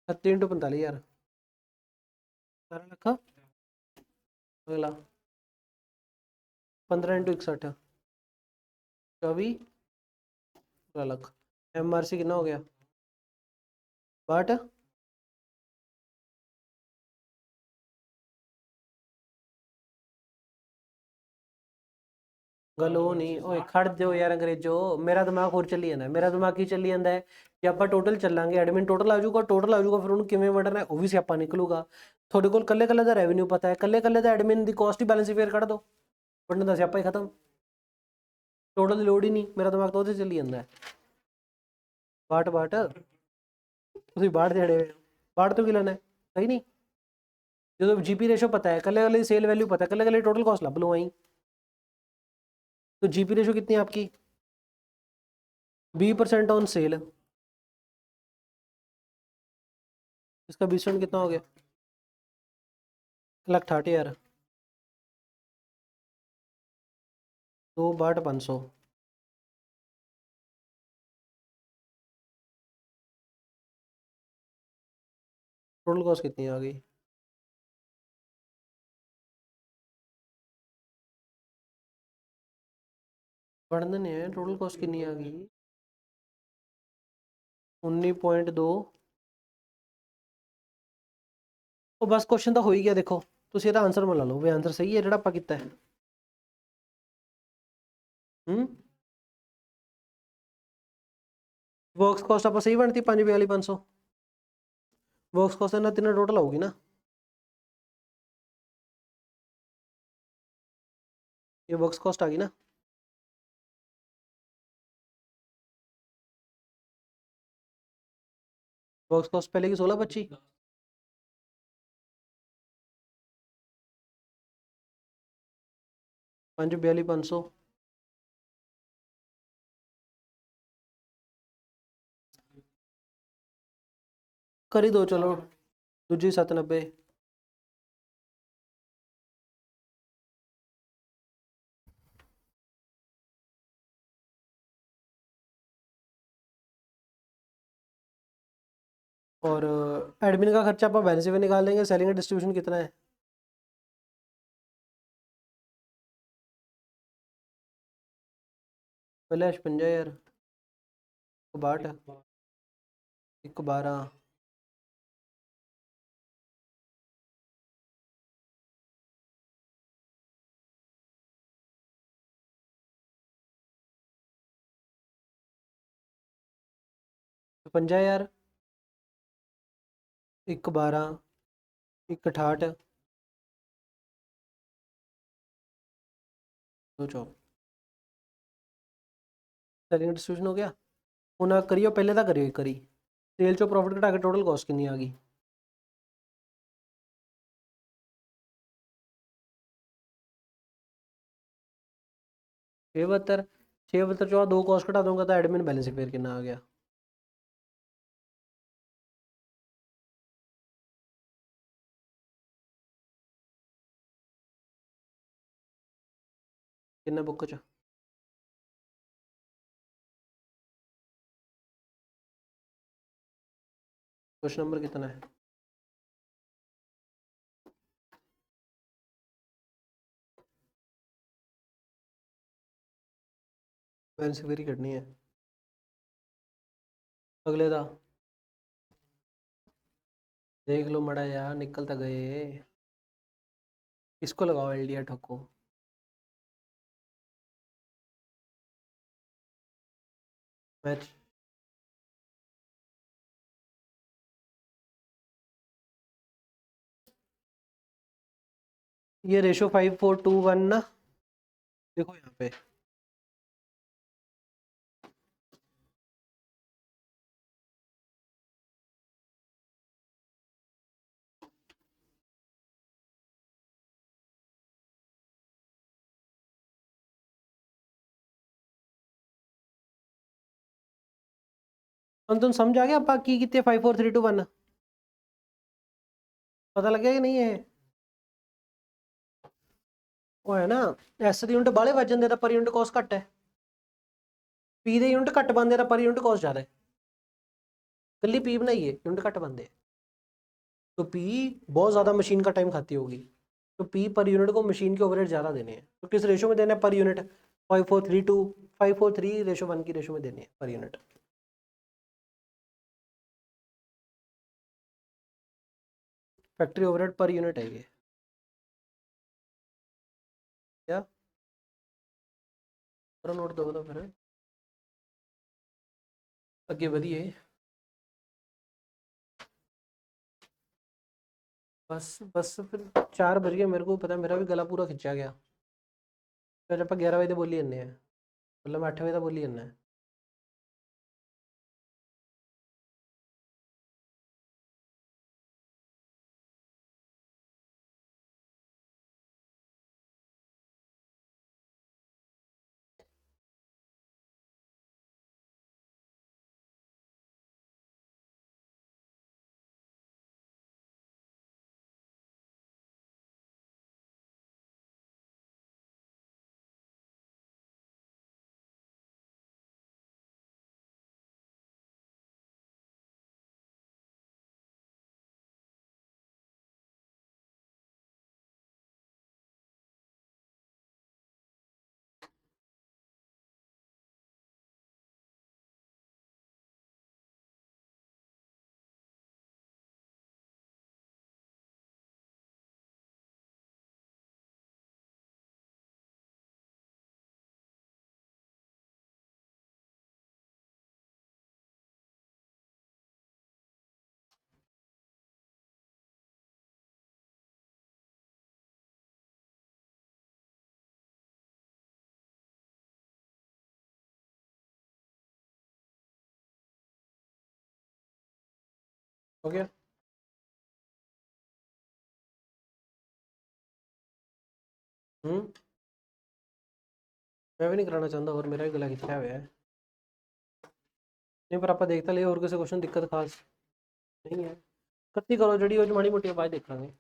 37 इंटू 45 यार, 12 लाख। अगला 15 इंटू 61, 24 लाख। MRC कितना हो गया? 62। गलो नहीं ओए, खड़ जाओ यार अंग्रेजो, मेरा दिमाग और चली जाता है, मेरा दिमाग की चली ਜਾਂਦਾ ਹੈ ਕਿ ਆਪਾਂ ਟੋਟਲ ਚੱਲਾਂਗੇ, ਐਡਮਿਨ ਟੋਟਲ ਆ ਜਾਊਗਾ, ਟੋਟਲ ਆ ਜਾਊਗਾ, ਫਿਰ ਉਹਨੂੰ ਕਿਵੇਂ ਵੰਡਣਾ ਹੈ ਉਹ ਵੀ ਸਿਆਪਾ ਨਿਕਲੂਗਾ। ਤੁਹਾਡੇ ਕੋਲ ਕੱਲੇ ਕੱਲੇ ਦਾ ਰੈਵਨਿਊ ਪਤਾ ਹੈ, ਕੱਲੇ ਕੱਲੇ ਦਾ ਐਡਮਿਨ ਦੀ ਕਾਸਟ ਹੀ ਬੈਲੈਂਸ ਹੀ ਫੇਰ ਕੱਢ ਦੋ, ਵੰਡਣ ਦਾ ਸਿਆਪਾ ਹੀ ਖਤਮ, ਟੋਟਲ ਦੀ ਲੋੜ ਹੀ ਨਹੀਂ, ਮੇਰਾ ਦਿਮਾਗ ਤਾਂ ਉਹਦੇ ਚੱਲੀ ਜਾਂਦਾ ਹੈ। ਬਾਟ ਬਾਟ, ਤੁਸੀਂ ਬਾਟ ਜਿਹੜੇ ਬਾਟ ਤੋਂ ਕੀ ਲੈਣਾ ਹੈ, ਸਹੀ ਨਹੀਂ। ਜਦੋਂ GP ਰੇਸ਼ੋ ਪਤਾ ਹੈ, ਕੱਲੇ ਕੱਲੇ सेल वैल्यू पता है, ਕੱਲੇ ਕੱਲੇ टोटल कॉस्ट ਲੱਭ ਲਓ ਆਈ। तो GP रेशो कितनी है आपकी? 20% ऑन सेल, इसका 20% कितना हो गया? 1,60,000 यार, 2/500, टोटल कॉस्ट कितनी आ गई? पढ़ने नहीं है, टोटल कॉस्ट कितनी आ गई? 19.2। ਉਹ ਬਸ ਕੁਐਸਚਨ ਤਾਂ ਹੋ ਹੀ ਗਿਆ, ਦੇਖੋ ਤੁਸੀਂ ਇਹਦਾ ਆਨਸਰ ਮਿਲਾ ਲਓ ਵੀ ਆਨਸਰ ਸਹੀ ਹੈ ਜਿਹੜਾ ਆਪਾਂ ਕੀਤਾ ਹੈ। वर्क्स कॉस्ट आप सही बनती 542,500। वर्क्स कॉस्ट ना तीन टोटल आऊगी ना, ये वर्क्स कॉस्ट आ गई ना। वर्क्स कॉस्ट पहले की 1625, 542,500 कर ही दो चलो। दूजी 790, और एडमिन का खर्चा आप बैलेंस में निकाल लेंगे। सेलिंग एंड डिस्ट्रीब्यूशन कितना है? पहले 56,000, 62, 112, तो 50,000, 112, 168, 2 सेलिंग डिस्ट्रीब्यूशन हो गया। हूँ करियो, पहले तो करियो एक करी सेल चो प्रॉफिट घटा के टोटल कॉस्ट कितनी आ गई? 76, 76 चो 2 कॉस्ट घटा दूंगा तो एडमिन बैलेंस फिर कितना आ गया? कितना बुक च? क्वेश्चन नंबर कितना है? बैलेंस फिर करनी है अगले दा। देख लो मड़ा यार, निकल तो गए। इसको लगाओ एलडीआर ठोको। मैच ये रेशो 5421 ना, देखो यहाँ पे तुम समझ आ गया आप की कितने 54,321 पता लग गया कि नहीं है? वो है ना, एस की यूनिट बाले वज जाते पर यूनिट कॉस्ट घट है, पी दे यूनिट घट बनते पर यूनिट कॉस्ट ज़्यादा है। कली पी बनाइए यूनिट घट बनते, तो पी बहुत ज़्यादा मशीन का टाइम खाती होगी, तो पी पर यूनिट को मशीन के ओवरहेड ज़्यादा देने हैं। तो किस रेशो में देना है पर यूनिट? 5432, 543:1 की रेशो में देने हैं per unit. Factory overhead per unit है ये क्या? करो नोट दो तो फिर अगे बढ़िए। बस बस फिर 4 बज गए, मेरे को पता है मेरा भी गला पूरा खिंचा गया। फिर आप 11 बजे तो बोली जन्ने हैं, मतलब मैं 8 बजे तक बोली जन्ना है। हो गया। मैं भी नहीं कराना चाहता और मेरा भी गला खिंचाया हुआ है। नहीं पर आप देखता ले और किसी क्वेश्चन दिक्कत खास नहीं है। कत्ती करो जड़ी हो जो माड़ी मोटी आवाज देखांगे।